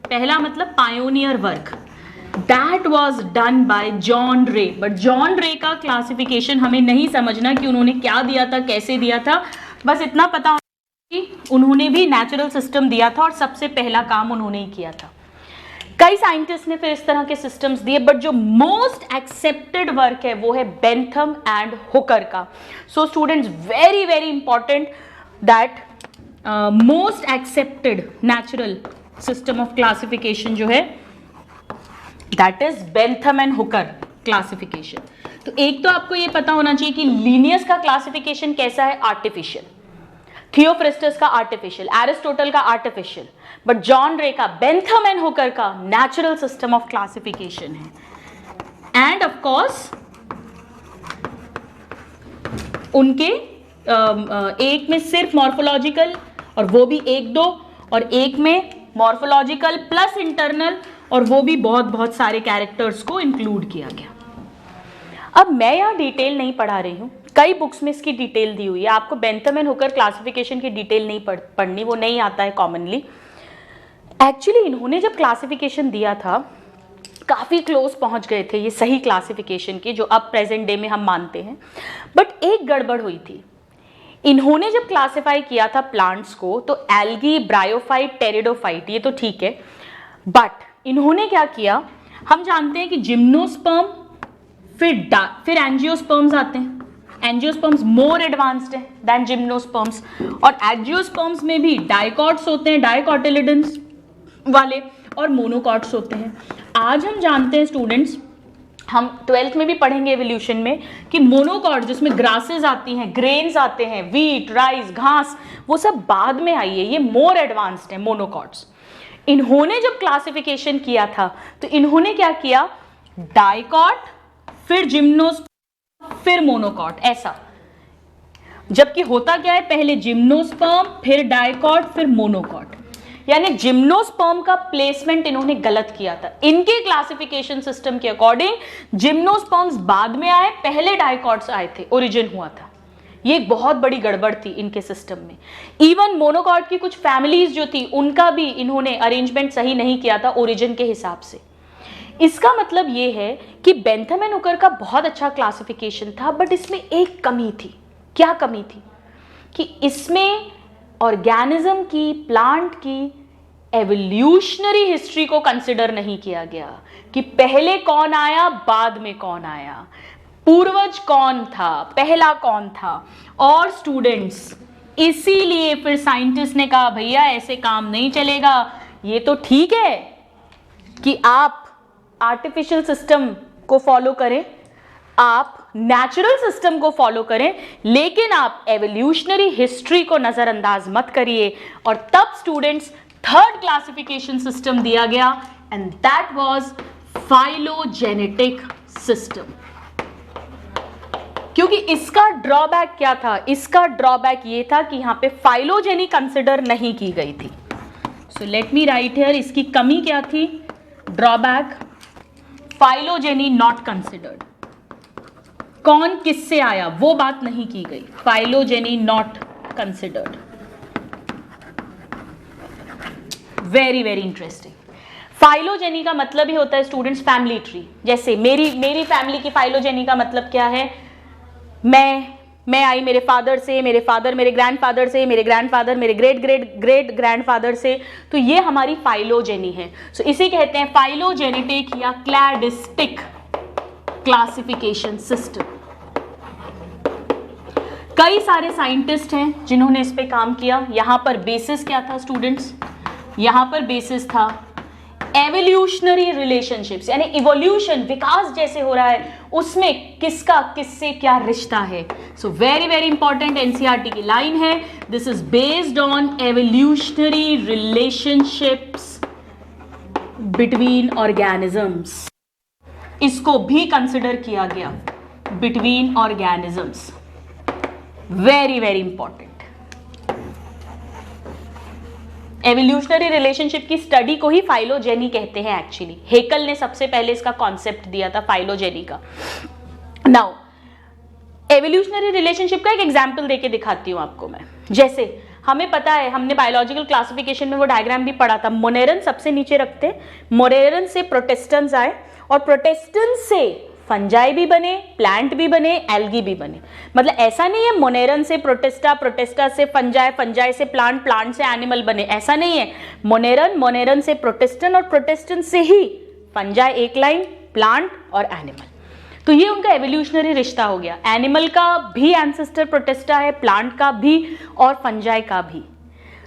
पहला मतलब pioneer work, that was done by John रे। बट जॉन रे का क्लासिफिकेशन हमें नहीं समझना कि उन्होंने क्या दिया था, कैसे दिया था, बस इतना पता होना कि उन्होंने भी नेचुरल सिस्टम दिया था और सबसे पहला काम उन्होंने ही किया था। कई साइंटिस्ट ने फिर इस तरह के सिस्टम्स दिए, बट जो मोस्ट एक्सेप्टेड वर्क है वो है बेंथम एंड हुकर का। So students very very important that most accepted natural system of classification जो है that is Bentham and Hooker classification. तो एक तो आपको ये पता होना चाहिए कि लीनियस का क्लासिफिकेशन कैसा है, आर्टिफिशियल, थियोफ्रिस्टस का आर्टिफिशियल, एरिस्टोटल का आर्टिफिशियल, बट जॉन रे का, बेंथम एंड हुकर का नेचुरल सिस्टम ऑफ क्लासिफिकेशन है। एंड ऑफ कोर्स उनके एक में सिर्फ मॉर्फोलॉजिकल और वो भी एक दो, और एक में मॉर्फोलॉजिकल प्लस इंटरनल और वो भी बहुत बहुत सारे कैरेक्टर्स को इंक्लूड किया गया। अब मैं यहाँ डिटेल नहीं पढ़ा रही हूँ, कई बुक्स में इसकी डिटेल दी हुई है, आपको बेंथम एंड हुकर क्लासिफिकेशन की डिटेल नहीं पढ़नी, वो नहीं आता है कॉमनली। एक्चुअली इन्होंने जब क्लासिफिकेशन दिया था काफ़ी क्लोज पहुँच गए थे ये सही क्लासिफिकेशन के, जो अब प्रेजेंट डे में हम मानते हैं, बट एक गड़बड़ हुई थी। इन्होंने जब क्लासिफाई किया था प्लांट्स को तो एल्गी, ब्रायोफाइट, टेरिडोफाइट, ये तो ठीक है, बट इन्होंने क्या किया, हम जानते हैं कि जिम्नोस्पर्म फिर एंजियोस्पर्म्स आते हैं। एंजियोस्पर्म्स मोर एडवांस्ड है दैन जिम्नोस्पर्म्स, और एंजियोस्पर्म्स में भी डाइकॉट्स होते हैं, डाइकोटिलिडन्स वाले, और मोनोकॉट्स होते हैं। आज हम जानते हैं स्टूडेंट्स, हम 12th में भी पढ़ेंगे एवोल्यूशन में, कि मोनोकॉट जिसमें ग्रासेस आती हैं, ग्रेन्स आते हैं, वीट, राइस, घास, वो सब बाद में आई है, ये मोर एडवांस्ड है मोनोकॉट्स। इन्होंने जब क्लासिफिकेशन किया था तो इन्होंने क्या किया, डाइकॉट फिर जिम्नोस्पर्म फिर मोनोकॉट, ऐसा। जबकि होता क्या है, पहले जिम्नोस्पर्म फिर डाइकॉट फिर मोनोकॉट, यानी जिम्नोस्पर्म का प्लेसमेंट इन्होंने गलत किया था। इनके क्लासिफिकेशन सिस्टम के अकॉर्डिंग जिम्नोस्पर्म्स बाद में आए, पहले डाइकॉट्स आए थे, ओरिजिन हुआ था। ये एक बहुत बड़ी गड़बड़ थी इनके सिस्टम में। इवन मोनोकॉट की कुछ फैमिलीज जो थी उनका भी इन्होंने अरेंजमेंट सही नहीं किया था ओरिजिन के हिसाब से। इसका मतलब ये है कि बेंथम एंड हुकर का बहुत अच्छा क्लासिफिकेशन था, बट इसमें एक कमी थी। क्या कमी थी? कि इसमें ऑर्गेनिज्म की, प्लांट की एवोल्यूशनरी हिस्ट्री को कंसिडर नहीं किया गया कि पहले कौन आया, बाद में कौन आया, पूर्वज कौन था, पहला कौन था। और स्टूडेंट्स, इसीलिए फिर साइंटिस्ट ने कहा भैया ऐसे काम नहीं चलेगा। ये तो ठीक है कि आप आर्टिफिशियल सिस्टम को फॉलो करें, आप नेचुरल सिस्टम को फॉलो करें, लेकिन आप एवोल्यूशनरी हिस्ट्री को नजरअंदाज मत करिए। और तब स्टूडेंट्स थर्ड क्लासिफिकेशन सिस्टम दिया गया, and that was phylogenetic system. क्योंकि इसका ड्रॉबैक क्या था? इसका ड्रॉबैक ये था कि यहां पे फाइलोजेनी कंसिडर नहीं की गई थी। सो लेट मी राइट हियर, इसकी कमी क्या थी? Drawback, phylogeny not considered. कौन किससे आया वो बात नहीं की गई, phylogeny not considered. Very very interesting. Phylogeny का मतलब ही होता है स्टूडेंट्स फैमिली ट्री। जैसे मेरी फैमिली की फाइलोजेनी का मतलब क्या है? मैं आई मेरे फादर से, मेरे फादर मेरे ग्रैंडफादर से, मेरे ग्रैंडफादर मेरे ग्रेट ग्रेट ग्रेट ग्रैंडफादर से, तो ये हमारी फाइलोजेनी है। सो इसे कहते हैं फाइलोजेनेटिक या क्लैडिस्टिक क्लासिफिकेशन सिस्टम। कई सारे साइंटिस्ट हैं जिन्होंने इस पे काम किया। यहां पर बेसिस क्या था स्टूडेंट्स? यहां पर बेसिस था एवोल्यूशनरी रिलेशनशिप्स यानी इवोल्यूशन, विकास जैसे हो रहा है उसमें किसका किससे क्या रिश्ता है. So very very important NCERT की लाइन है, this is based on evolutionary relationships between organisms. इसको भी कंसिडर किया गया between organisms. Very very important. Evolutionary relationship की स्टडी को ही फाइलोजेनी कहते हैं एक्चुअली. हेकल ने सबसे पहले इसका कॉन्सेप्ट दिया था फाइलोजेनी का. नाउ एवोल्यूशनरी रिलेशनशिप का एक एग्जांपल देके दिखाती हूं आपको मैं. जैसे हमें पता है, हमने बायोलॉजिकल क्लासिफिकेशन में वो डायग्राम भी पढ़ा था. मोनेरन सबसे नीचे रखते हैं, मोनेरन से प्रोटेस्टेंस आए और प्रोटेस्टेंस से फंजाई भी बने, प्लांट भी बने, एल्गी भी बने. मतलब ऐसा नहीं है मोनेरन से प्रोटेस्टा, प्रोटेस्टा से फंजाई, फंजाई से प्लांट, प्लांट से एनिमल बने, ऐसा नहीं है. मोनेरन, मोनेरन से प्रोटेस्टन और प्रोटेस्टन से ही फंजाई एक लाइन, प्लांट और एनिमल. तो ये उनका एवोल्यूशनरी रिश्ता हो गया. एनिमल का भी एंसेस्टर प्रोटेस्टा है, प्लांट का भी और फंजाई का भी.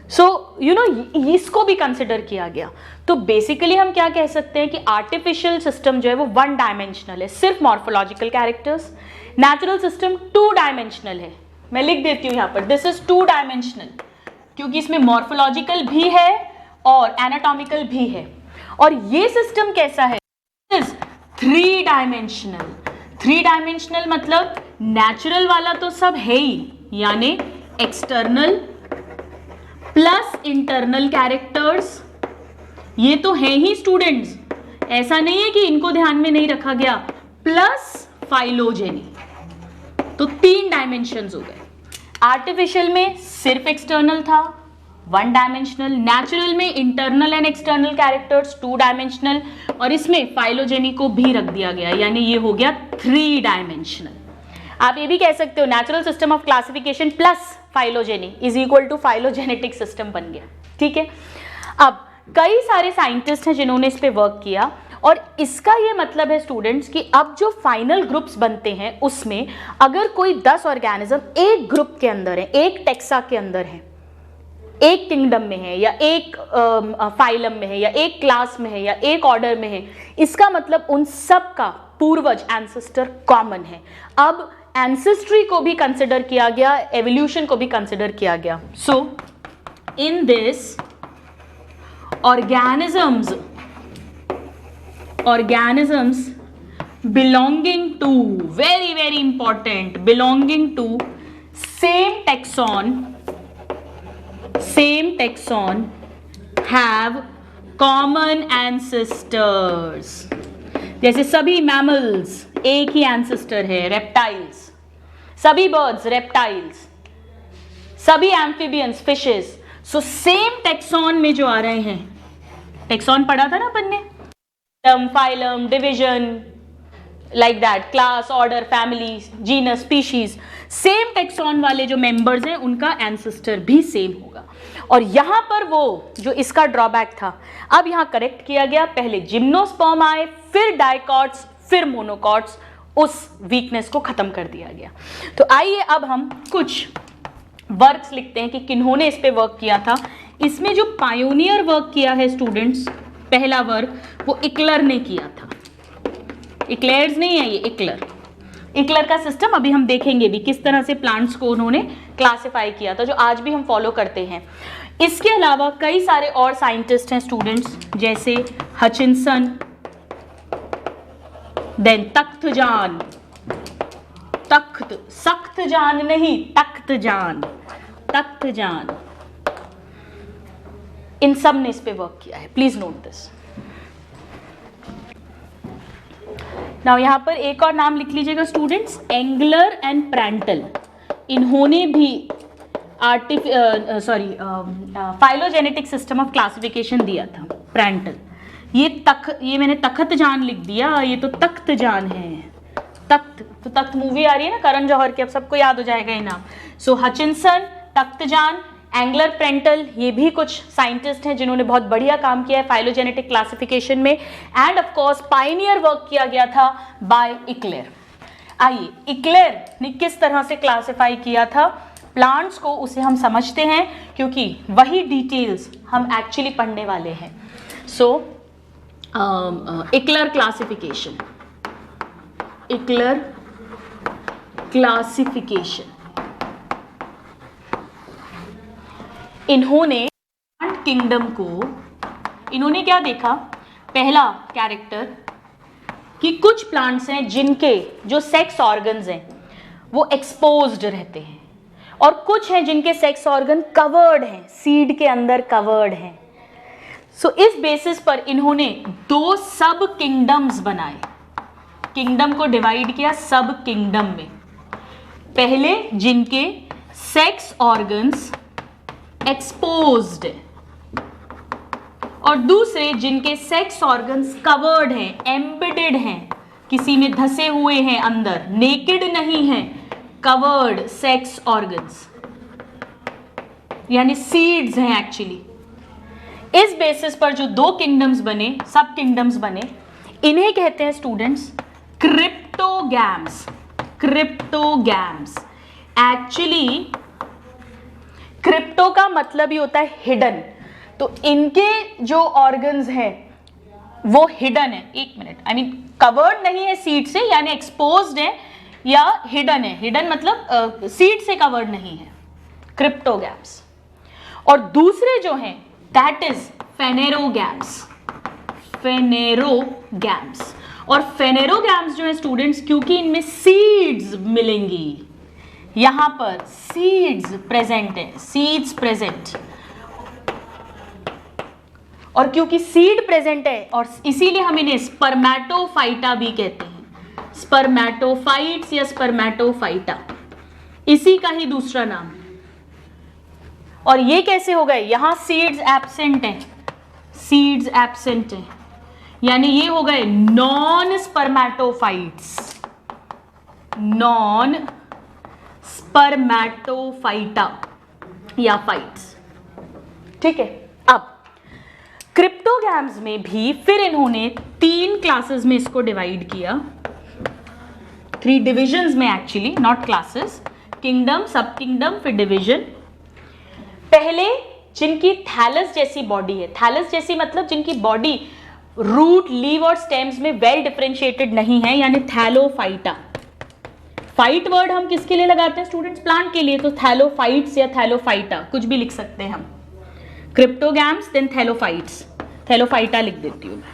सो यू नो इसको भी कंसिडर किया गया. तो बेसिकली हम क्या कह सकते हैं कि आर्टिफिशियल सिस्टम जो है वो वन डायमेंशनल है, सिर्फ morphological characters. Natural system two dimensional है. मैं लिख देती हूँ यहाँ पर, दिस इज टू डायमेंशनल, क्योंकि इसमें मॉर्फोलॉजिकल भी है और एनाटॉमिकल भी है. और ये सिस्टम कैसा है, थ्री डायमेंशनल. थ्री डायमेंशनल मतलब नेचुरल वाला तो सब है ही, यानी एक्सटर्नल प्लस इंटरनल कैरेक्टर्स, ये तो है ही स्टूडेंट्स, ऐसा नहीं है कि इनको ध्यान में नहीं रखा गया. प्लस फाइलोजेनी, तो तीन डायमेंशंस हो गए. आर्टिफिशियल में सिर्फ एक्सटर्नल था, वन डायमेंशनल. नेचुरल में internal and external characters, two dimensional. और इसमें फाइलोजेनी को भी रख दिया गया, यानी ये हो गया थ्री डायमेंशनल. आप ये भी कह सकते हो natural system of classification plus phylogeny is equal to phylogenetic system बन गया. ठीक है. अब कई सारे साइंटिस्ट हैं जिन्होंने इस पे वर्क किया, और इसका ये मतलब है स्टूडेंट्स कि अब जो फाइनल ग्रुप्स बनते हैं उसमें अगर कोई 10 ऑर्गेनिज्म एक ग्रुप के अंदर है, एक टेक्सा के अंदर है, एक किंगडम में है, या एक फाइलम में है, या एक क्लास में है, या एक ऑर्डर में है, इसका मतलब उन सब का पूर्वज एंसेस्टर कॉमन है. अब एंसेस्ट्री को भी कंसिडर किया गया, एवोल्यूशन को भी कंसिडर किया गया. So in this organisms belonging to, very very important, belonging to same taxon have common ancestors. जैसे सभी मैमल्स एक ही एंसेस्टर है, रेप्टाइल्स, सभी बर्ड्स रेप्टाइल्स, सभी amphibians fishes. So same tax on में जो आ रहे हैं, टेक्सॉन पढ़ा था ना अपन ने, phylum, division, like that, class, order, family, genus, species. Same tax on वाले जो मेंबर्स हैं उनका एंसेस्टर भी सेम होगा. और यहां पर वो जो इसका ड्रॉबैक था, अब यहां करेक्ट किया गया. पहले जिम्नोस्पर्म आए, फिर डाइकॉट्स, फिर मोनोकॉट्स. उस वीकनेस को खत्म कर दिया गया. तो आइए अब हम कुछ वर्क्स लिखते हैं कि किन्होंने इस पे वर्क किया था. इसमें जो पायोनियर वर्क किया है स्टूडेंट्स, पहला वर्क वो इक्लर ने किया था. इक्लेयर्स नहीं है ये, इक्लर. इक्लर का सिस्टम अभी हम देखेंगे भी, किस तरह से प्लांट्स को उन्होंने क्लासिफाई किया था, जो आज भी हम फॉलो करते हैं. इसके अलावा कई सारे और साइंटिस्ट हैं स्टूडेंट्स, जैसे हचिनसन, देन तख्तजान, सख्तजान नहीं, तख्तजान, इन सब ने इस पे वर्क किया है. Please note this. नाउ यहां पर एक और नाम लिख लीजिएगा स्टूडेंट्स, एंगलर एंड प्रेंटल. इन्होंने भी फाइलोजेनेटिक सिस्टम ऑफ क्लासिफिकेशन दिया था. प्रेंटल, ये मैंने तख्तजान लिख दिया, ये तो तख्तजान है. तख्त मूवी आ रही है ना करण जौहर की, अब सबको याद हो जाएगा ये नाम. सो हचिनसन, तख्तजान, एंगलर, प्रेंटल, ये भी कुछ साइंटिस्ट हैं जिन्होंने बहुत बढ़िया काम किया है फाइलोजेनेटिक क्लासिफिकेशन में. End of course Pioneer work किया गया था बाय इक्लेर. आइए, इक्लेर ने किस तरह से क्लासिफाई किया था प्लांट्स को, उसे हम समझते हैं, क्योंकि वही डिटेल्स हम एक्चुअली पढ़ने वाले हैं. सो इकलर क्लासिफिकेशन, इकलर क्लासिफिकेशन। इन्होंने प्लांट किंगडम को, इन्होंने क्या देखा, पहला कैरेक्टर कि कुछ प्लांट्स हैं जिनके जो सेक्स ऑर्गन्स हैं वो एक्सपोज्ड रहते हैं, और कुछ हैं जिनके सेक्स ऑर्गन कवर्ड हैं, सीड के अंदर कवर्ड हैं। सो इस बेसिस पर इन्होंने दो सब किंगडम्स बनाए, किंगडम को डिवाइड किया सब किंगडम में। पहले जिनके सेक्स ऑर्गन्स एक्सपोज्ड है, और दूसरे जिनके सेक्स ऑर्गन्स कवर्ड हैं, एम्बेडेड हैं, किसी में धसे हुए हैं अंदर, नेकेड नहीं है, कवर्ड सेक्स ऑर्गन्स, यानी सीड्स हैं एक्चुअली। इस बेसिस पर जो दो किंगडम्स बने, सब किंगडम्स बने, इन्हें कहते हैं students cryptogams. Cryptogams actually, crypto का मतलब ही होता है हिडन, तो इनके जो ऑर्गन्स हैं वो हिडन है। एक मिनट, आई मीन कवर्ड नहीं है सीड से, यानी एक्सपोज्ड है या हिडन है। हिडन मतलब सीड से कवर्ड नहीं है, क्रिप्टोगैम्स। और दूसरे जो हैं दैट इज फेनेरोगैम्स, फेनेरोगैम्स। और फेनेरोगैम्स जो है स्टूडेंट्स, क्योंकि इनमें सीड्स मिलेंगी, यहां पर सीड्स प्रेजेंट है, सीड्स प्रेजेंट, और क्योंकि सीड प्रेजेंट है और इसीलिए हम इन्हें स्पर्मेटोफाइटा भी कहते हैं, स्पर्मेटोफाइट्स या स्पर्मेटोफाइटा, इसी का ही दूसरा नाम। और ये कैसे हो गए, यहां सीड्स एब्सेंट हैं, सीड्स एब्सेंट हैं, यानी ये हो गए नॉन स्पर्मेटोफाइट्स, नॉन स्पर्मेटोफाइटा या फाइट्स। ठीक है, अब क्रिप्टोगैम्स में भी फिर इन्होंने तीन क्लासेस में इसको डिवाइड किया, थ्री डिविजन्स में एक्चुअली, नॉट क्लासेस, किंगडम, सब किंगडम, फिर डिवीजन। पहले जिनकी थैलस जैसी बॉडी है, थैलस जैसी मतलब जिनकी बॉडी रूट, लीव और स्टेम्स में वेल डिफरेंशिएटेड नहीं है, यानी थैलोफाइटा। फाइट वर्ड हम किसके लिए लगाते हैं स्टूडेंट्स, प्लांट के लिए, तो थैलोफाइट्स या थैलोफाइटा कुछ भी लिख सकते हैं हम। क्रिप्टोगैम्स देन थैलोफाइट्स, थैलोफाइटा लिख देती हूँ मैं।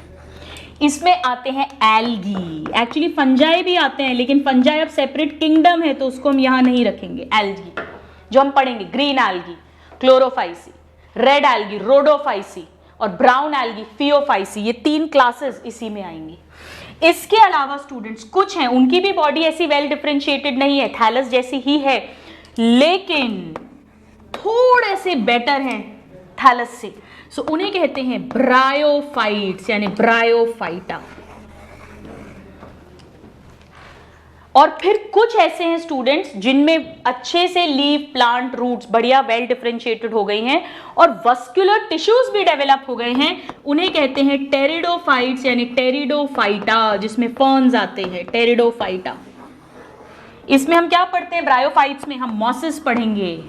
इसमें आते हैं एल्गी, एक्चुअली फंजाई भी आते हैं, लेकिन फंजाई अब सेपरेट किंगडम है तो उसको हम यहाँ नहीं रखेंगे। एल्गी जो हम पढ़ेंगे, green algae Chlorophyceae, red algae Rhodophyceae, और ब्राउन एल्गी फियोफाइसी, ये तीन क्लासेस इसी में आएंगी। इसके अलावा स्टूडेंट्स कुछ हैं उनकी भी बॉडी ऐसी वेल डिफरेंशिएटेड नहीं है, थैलस जैसी ही है, लेकिन थोड़े से बेटर हैं थैलस से, सो उन्हें कहते हैं ब्रायोफाइट्स यानी ब्रायोफाइटा। और फिर कुछ ऐसे हैं स्टूडेंट्स जिनमें अच्छे से लीव, प्लांट, रूट्स बढ़िया वेल डिफरेंशिएटेड हो गई हैं और वस्कुलर टिश्यूज भी डेवलप हो गए हैं, उन्हें कहते हैं टेरिडोफाइट्स यानी टेरिडोफाइटा, जिसमें फर्न्स आते हैं, टेरिडोफाइटा। इसमें हम क्या पढ़ते हैं, ब्रायोफाइट्स में हम मॉसेस पढ़ेंगे,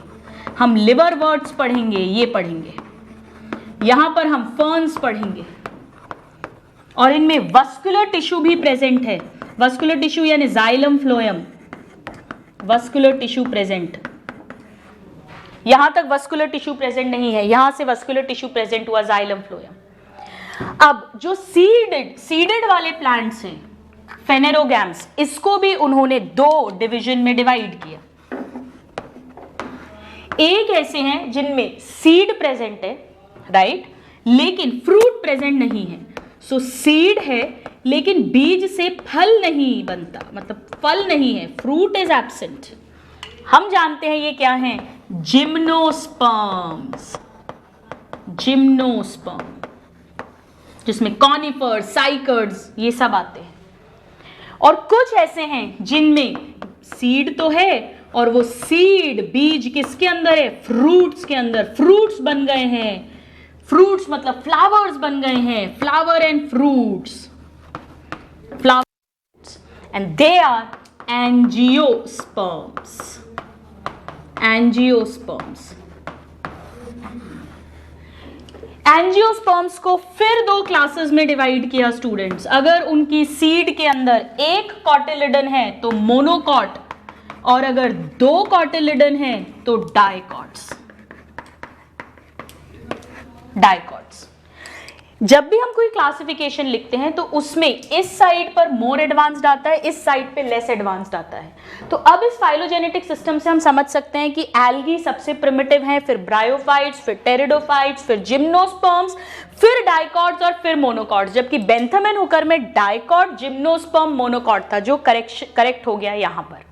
हम लिवरवर्ट्स पढ़ेंगे, ये पढ़ेंगे, यहां पर हम फर्न्स पढ़ेंगे, और इनमें वस्कुलर टिश्यू भी प्रेजेंट है। वस्कुलर टिश्यू यानी xylem phloem, vascular tissue present. यहां तक वस्कुलर टिश्यू प्रेजेंट नहीं है, यहां से वस्कुलर टिश्यू प्रेजेंट हुआ जाइलम फ्लोएम। अब जो सीडेड वाले प्लांट्स हैं फेनेरोगैम्स, इसको भी उन्होंने दो डिवीजन में डिवाइड किया। एक ऐसे हैं जिनमें सीड प्रेजेंट है, राइट, लेकिन फ्रूट प्रेजेंट नहीं है। सो सीड है लेकिन बीज से फल नहीं बनता, मतलब फल नहीं है, फ्रूट इज एब्सेंट। हम जानते हैं ये क्या है, जिम्नोस्पर्म्स, जिम्नोस्पर्म, जिसमें कॉनिफर्स, साइकर्ड्स ये सब आते हैं। और कुछ ऐसे हैं जिनमें सीड तो है और वो सीड, बीज किसके अंदर है, फ्रूट्स के अंदर, फ्रूट्स बन गए हैं, फ्रूट्स मतलब फ्लावर्स बन गए हैं, flower and fruits, flowers, and they are angiosperms, angiosperms। Angiosperms को फिर दो क्लासेस में डिवाइड किया स्टूडेंट्स। अगर उनकी सीड के अंदर एक कॉटिलिडन है तो मोनोकॉट, और अगर दो कॉटिलिडन है तो डाइकॉट्स। जब भी हम कोई क्लासिफिकेशन लिखते हैं तो उसमें इस साइड पर मोर एडवांस्ड आता है, इस साइड पे लेस एडवांस्ड आता है। तो अब इस फाइलोजेनेटिक सिस्टम से हम समझ सकते हैं कि एल्गी सबसे प्रिमिटिव हैं, फिर ब्रायोफाइट्स, फिर टेरिडोफाइट्स, फिर जिम्नोस्पर्म्स, फिर डाइकॉट्स और फिर मोनोकॉट्स। जबकि बेंथम एंड हुकर में डाइकॉट, जिम्नोस्पर्म, मोनोकॉट था, जो करेक्ट हो गया यहां पर।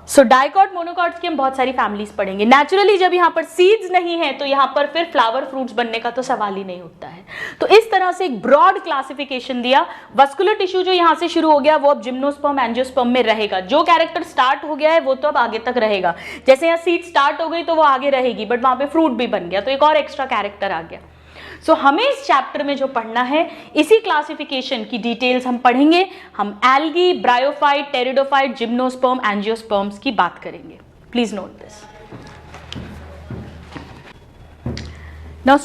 सो डाइकॉट, मोनोकॉट्स की हम बहुत सारी फैमिलीज पढ़ेंगे। नेचुरली जब यहाँ पर सीड्स नहीं है तो यहाँ पर फिर फ्लावर फ्रूट्स बनने का तो सवाल ही नहीं होता है। तो इस तरह से एक ब्रॉड क्लासिफिकेशन दिया। वस्कुलर टिश्यू जो यहाँ से शुरू हो गया वो अब जिम्नोस्पर्म, एंजियोस्पर्म में रहेगा। जो कैरेक्टर स्टार्ट हो गया है वो तो अब आगे तक रहेगा। जैसे यहाँ सीड स्टार्ट हो गई तो वो आगे रहेगी, बट वहां पे फ्रूट भी बन गया तो एक और एक्स्ट्रा कैरेक्टर आ गया। सो हमें इस चैप्टर में जो पढ़ना है, इसी क्लासिफिकेशन की डिटेल्स हम पढ़ेंगे। हम algae, bryophyte, pteridophyte, gymnosperm, angiosperms की बात करेंगे। Please note this. Now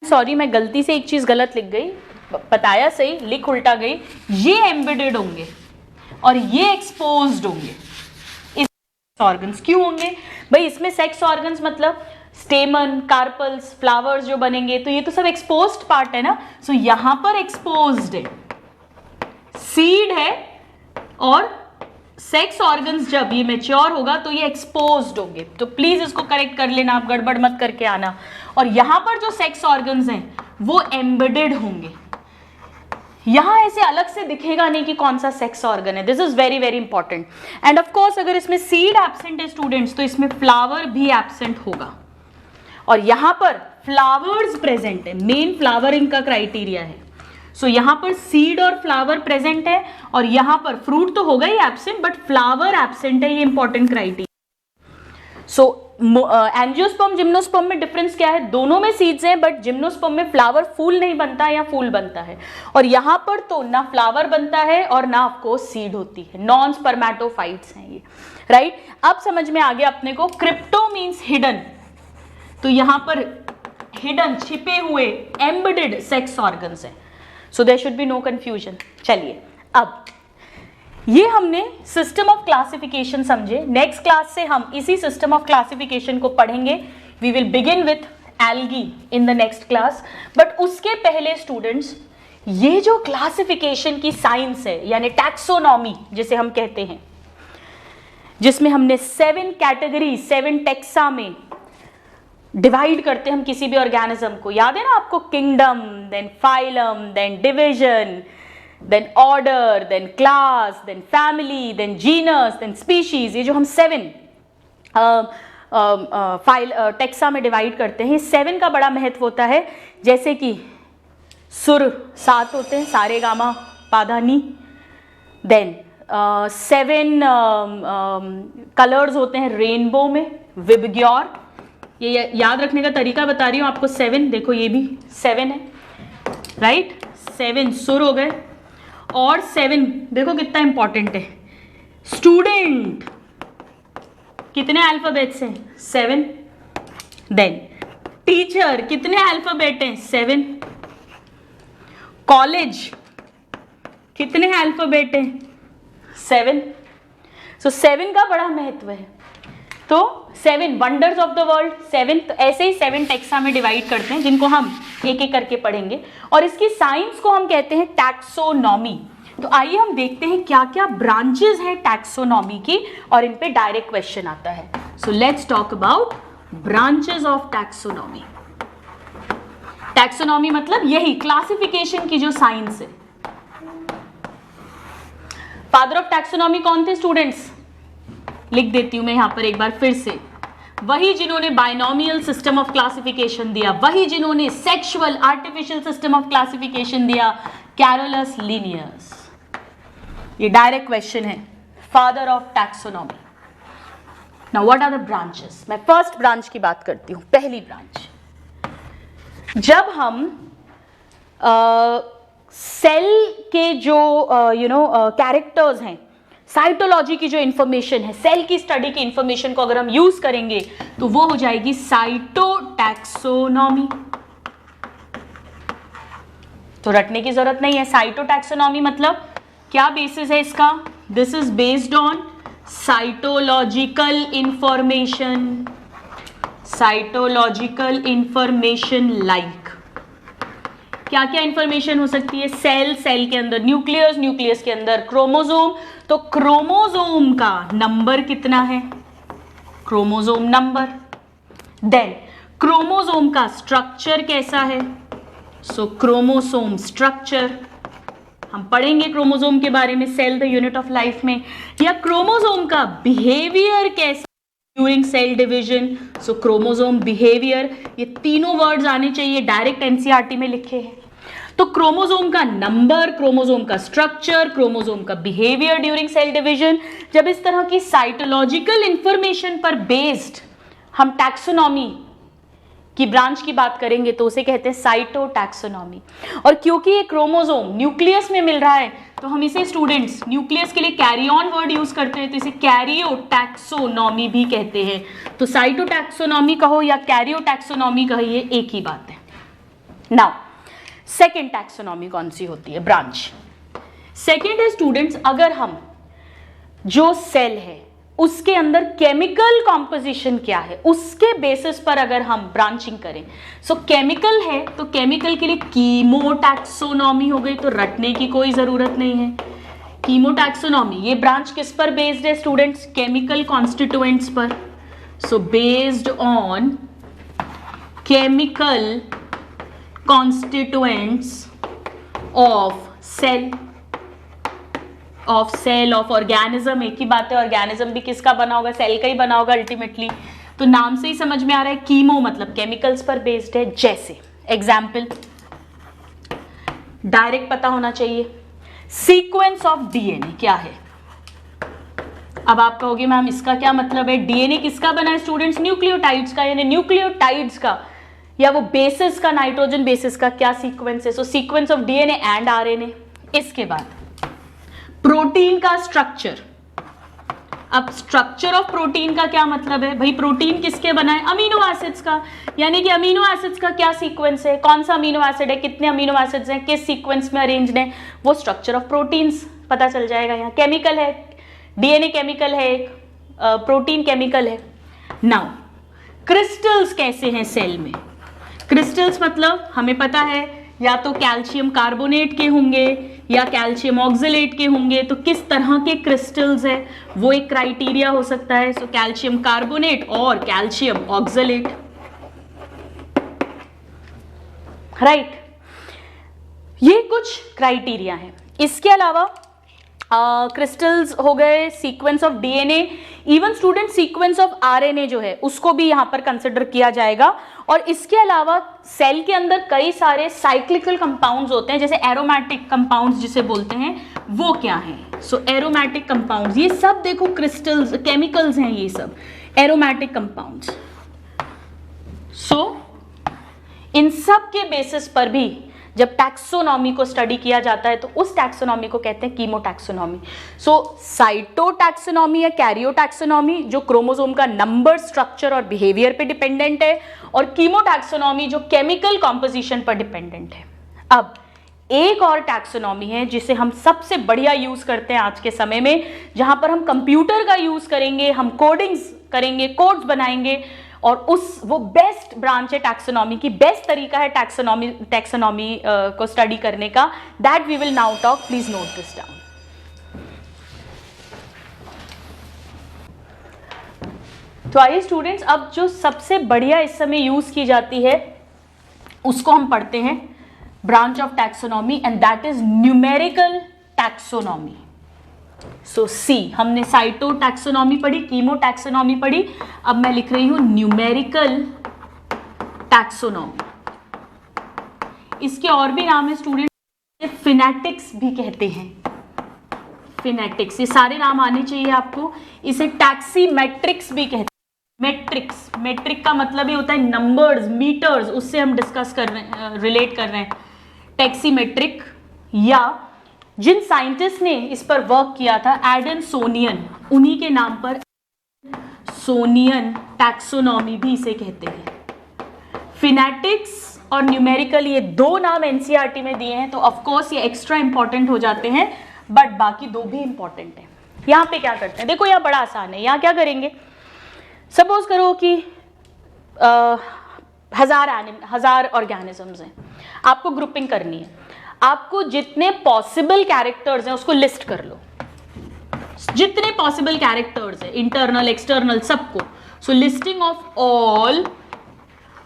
sorry, मैं गलती से एक चीज गलत लिख गई, बताया सही, लिख उल्टा गई। ये एम्बेडेड होंगे और ये एक्सपोज्ड होंगे। इस ऑर्गन्स क्यों होंगे भाई? इसमें सेक्स ऑर्गन्स मतलब स्टेमन, कार्पल्स, फ्लावर्स जो बनेंगे, तो ये तो सब एक्सपोज्ड पार्ट है ना। सो यहां पर एक्सपोज्ड है, सीड है, और सेक्स ऑर्गन्स जब ये मैच्योर होगा तो ये एक्सपोज्ड होंगे। तो प्लीज इसको करेक्ट कर लेना, आप गड़बड़ मत करके आना। और यहां पर जो सेक्स ऑर्गन्स हैं वो एम्बेडेड होंगे। यहां ऐसे अलग से दिखेगा नहीं कि कौन सा सेक्स ऑर्गन है। This is very very important. End of course अगर इसमें सीड एब्सेंट है स्टूडेंट्स तो इसमें फ्लावर भी एब्सेंट होगा। और यहां पर फ्लावर्स प्रेजेंट है, मेन फ्लावरिंग का क्राइटेरिया है। सो यहां पर सीड और फ्लावर प्रेजेंट है, और यहां पर फ्रूट तो होगा ही एब्सेंट, बट फ्लावर एब्सेंट है, ये इंपॉर्टेंट क्राइटेरिया। सो एंजियोस्पर्म, जिम्नोस्पर्म में डिफरेंस क्या है? दोनों में सीड्स हैं, बट जिम्नोस्पर्म में फ्लावर फूल नहीं बनता या फूल बनता है, और यहां पर तो ना फ्लावर बनता है और ना आपको सीड होती है। नॉन स्पर्मेटोफाइट्स हैं ये, राइट? अब समझ में आ गया अपने को। क्रिप्टो मीन्स हिडन, तो यहां पर हिडन, छिपे हुए, एम्बेडेड सेक्स ऑर्गन्स हैं। So there should be no confusion. चलिए, अब ये हमने सिस्टम ऑफ क्लासिफिकेशन समझे। नेक्स्ट क्लास से हम इसी सिस्टम ऑफ क्लासिफिकेशन को पढ़ेंगे। We will begin with algae in the next class. But उसके पहले स्टूडेंट्स, ये जो क्लासिफिकेशन की साइंस है, यानी टैक्सोनॉमी जिसे हम कहते हैं, जिसमें हमने 7 कैटेगरी, 7 टेक्सा में डिवाइड करते हैं हम किसी भी ऑर्गेनिज्म को। याद है ना आपको? Kingdom, then phylum, then division, then order, then class, then family, then genus, then species. ये जो हम 7 टेक्सा में डिवाइड करते हैं, 7 का बड़ा महत्व होता है। जैसे कि सुर 7 होते हैं, सारे गामा पाधा नी। देन 7 कलर्स होते हैं रेनबो में, विबग्योर। ये याद रखने का तरीका बता रही हूँ आपको। 7 देखो, ये भी 7 है, राइट? 7 सुर हो गए। और 7 देखो कितना इंपॉर्टेंट है स्टूडेंट, कितने अल्फाबेट्स हैं? 7। देन टीचर, कितने अल्फाबेट हैं? 7। कॉलेज, कितने अल्फाबेट हैं? 7। सो 7 का बड़ा महत्व है। तो 7 वंडर्स ऑफ द वर्ल्ड, 7। तो ऐसे ही 7 टेक्सा में डिवाइड करते हैं, जिनको हम एक एक करके पढ़ेंगे। और इसकी साइंस को हम कहते हैं टैक्सोनॉमी। तो आइए हम देखते हैं क्या क्या ब्रांचेस हैं टैक्सोनॉमी की, और इन पे डायरेक्ट क्वेश्चन आता है। So let's talk about branches of taxonomy. Taxonomy मतलब यही क्लासिफिकेशन की जो साइंस है। फादर ऑफ टैक्सोनॉमी कौन थे स्टूडेंट्स? लिख देती हूं मैं यहां पर एक बार फिर से। वही जिन्होंने बाइनोमियल सिस्टम ऑफ क्लासिफिकेशन दिया, वही जिन्होंने sexual artificial system of classification दिया, कैरोलस लिनियस। ये डायरेक्ट क्वेश्चन है, father of taxonomy. Now what are the branches? मैं फर्स्ट ब्रांच की बात करती हूं। पहली ब्रांच, जब हम सेल के जो कैरेक्टर्स हैं, साइटोलॉजी की जो इंफॉर्मेशन है, सेल की स्टडी की इंफॉर्मेशन को अगर हम यूज करेंगे तो वो हो जाएगी साइटोटैक्सोनॉमी। तो रटने की जरूरत नहीं है। साइटोटैक्सोनॉमी मतलब क्या बेसिस है इसका? This is based on cytological information, cytological information like क्या क्या इंफॉर्मेशन हो सकती है? सेल, सेल के अंदर न्यूक्लियस, न्यूक्लियस के अंदर क्रोमोसोम, तो क्रोमोसोम का नंबर कितना है, क्रोमोसोम नंबर। देन क्रोमोसोम का स्ट्रक्चर कैसा है, सो क्रोमोसोम स्ट्रक्चर हम पढ़ेंगे क्रोमोसोम के बारे में cell the unit of life में। या क्रोमोसोम का बिहेवियर कैसा during cell division, so chromosome behaviour. ये तीनों वर्ड्स आने चाहिए, डायरेक्ट एनसीईआरटी में लिखे हैं। तो क्रोमोसोम का नंबर, क्रोमोसोम का स्ट्रक्चर, क्रोमोसोम का बिहेवियर ड्यूरिंग सेल डिवीजन। जब इस तरह की साइटोलॉजिकल इंफॉर्मेशन पर बेस्ड हम टैक्सोनॉमी की ब्रांच की बात करेंगे तो उसे कहते हैं साइटोटैक्सोनॉमी। और क्योंकि ये क्रोमोसोम न्यूक्लियस में मिल रहा है तो हम इसे स्टूडेंट्स न्यूक्लियस के लिए कैरी ऑन वर्ड यूज करते हैं, तो इसे कैरियोटैक्सोनॉमी भी कहते हैं। तो साइटोटैक्सोनॉमी कहो या कैरियोटैक्सोनॉमी कहिए, एक ही बात है। नाउ सेकेंड टैक्सोनॉमी कौन सी होती है, ब्रांच। सेकेंड है स्टूडेंट्स, अगर हम जो सेल है उसके अंदर केमिकल कॉम्पोजिशन क्या है उसके बेसिस पर अगर हम ब्रांचिंग करें, सो केमिकल है तो केमिकल के लिए कीमोटैक्सोनॉमी हो गई, तो रटने की कोई जरूरत नहीं है। कीमोटैक्सोनॉमी ये ब्रांच किस पर बेस्ड है स्टूडेंट्स, केमिकल कॉन्स्टिट्यूएंट्स पर। So based on chemical constituents of cell, of cell, of organism. एक ही बात है, ऑर्गेनिज्म भी किसका बना होगा, सेल का ही बना होगा अल्टीमेटली। तो नाम से ही समझ में आ रहा है कीमो मतलब केमिकल्स पर बेस्ड है। जैसे एग्जाम्पल डायरेक्ट पता होना चाहिए, सीक्वेंस ऑफ डीएनए क्या है। अब आप कहोगे मैम इसका क्या मतलब है, डीएनए किसका बना है स्टूडेंट्स, न्यूक्लियोटाइड्स का, यानी न्यूक्लियोटाइड्स का या वो बेसिस का, नाइट्रोजन बेसिस का क्या सीक्वेंस है। So sequence of DNA and RNA. इसके बाद प्रोटीन का स्ट्रक्चर। अब स्ट्रक्चर ऑफ प्रोटीन का क्या मतलब है, भाई प्रोटीन किसके बना है, अमीनो एसिड्स का, यानी कि अमीनो एसिड्स का क्या सीक्वेंस है, कौन सा अमीनो एसिड है, कितने अमीनो एसिड्स हैं, किस सीक्वेंस में अरेंज्ड है, वो स्ट्रक्चर ऑफ प्रोटीन्स पता चल जाएगा। यहाँ केमिकल है, डीएनए केमिकल है, एक प्रोटीन केमिकल है। नाउ क्रिस्टल्स कैसे हैं सेल में, क्रिस्टल्स मतलब हमें पता है या तो कैल्शियम कार्बोनेट के होंगे या कैल्शियम ऑक्सलेट के होंगे, तो किस तरह के क्रिस्टल्स है वो एक क्राइटेरिया हो सकता है। सो कैल्शियम कार्बोनेट और कैल्शियम ऑक्सलेट, राइट। ये कुछ क्राइटेरिया है। इसके अलावा क्रिस्टल्स हो गए, sequence of DNA, even student sequence of RNA जो है उसको भी यहां पर कंसिडर किया जाएगा। और इसके अलावा सेल के अंदर कई सारे साइक्लिकल कंपाउंड्स होते हैं, जैसे एरोमेटिक कंपाउंड्स जिसे बोलते हैं, वो क्या हैं। सो एरोमेटिक कंपाउंड्स ये सब देखो क्रिस्टल्स, केमिकल्स हैं, ये सब एरोमेटिक कंपाउंड्स। सो इन सब के बेसिस पर भी जब टैक्सोनॉमी को स्टडी किया जाता है तो उस टैक्सोनॉमी को कहते हैं कीमोटैक्सोनॉमी। सो साइटोटैक्सोनॉमी या कैरियोटैक्सोनॉमी जो क्रोमोसोम का नंबर, स्ट्रक्चर और बिहेवियर पे डिपेंडेंट है, और कीमोटैक्सोनॉमी जो केमिकल कॉम्पोजिशन पर डिपेंडेंट है। अब एक और टैक्सोनॉमी है जिसे हम सबसे बढ़िया यूज करते हैं आज के समय में, जहां पर हम कंप्यूटर का यूज करेंगे, हम कोडिंग्स करेंगे, कोड्स बनाएंगे, और वो बेस्ट ब्रांच है टैक्सोनॉमी की, बेस्ट तरीका है टैक्सोनॉमी को स्टडी करने का। That we will now talk, please note this down. तो आइए स्टूडेंट्स, अब जो सबसे बढ़िया इस समय यूज की जाती है उसको हम पढ़ते हैं, branch of taxonomy, and that is numerical taxonomy. So see, हमने साइटोटैक्सोनॉमी पढ़ी, कीमोटैक्सोनॉमी पढ़ी, अब मैं लिख रही हूं न्यूमेरिकल टैक्सोनॉमी। इसके और भी नाम है स्टूडेंट, फिनेटिक्स भी कहते हैं, फिनेटिक्स, ये सारे नाम आने चाहिए आपको। इसे टैक्सीमेट्रिक्स भी कहते हैं। मेट्रिक्स, मेट्रिक का मतलब ये होता है नंबर्स, मीटर्स, उससे हम डिस्कस कर रहे हैं, रिलेट कर रहे हैं। टैक्सीमेट्रिक, या जिन साइंटिस्ट ने इस पर वर्क किया था, एडमसोनियन, उन्हीं के नाम पर सोनियन टैक्सोनॉमी भी इसे कहते हैं। फिनेटिक्स और न्यूमेरिकल, ये दो नाम एनसीईआरटी में दिए हैं तो ऑफ कोर्स ये एक्स्ट्रा इंपॉर्टेंट हो जाते हैं, बट बाकी दो भी इंपॉर्टेंट है। यहाँ पे क्या करते हैं, देखो यहाँ बड़ा आसान है। यहाँ क्या करेंगे, सपोज करो कि 1000 ऑर्गेनिजम्स हैं, आपको ग्रुपिंग करनी है, आपको जितने पॉसिबल कैरेक्टर्स हैं उसको लिस्ट कर लो, जितने पॉसिबल कैरेक्टर्स हैं, इंटरनल एक्सटर्नल सबको। So listing of all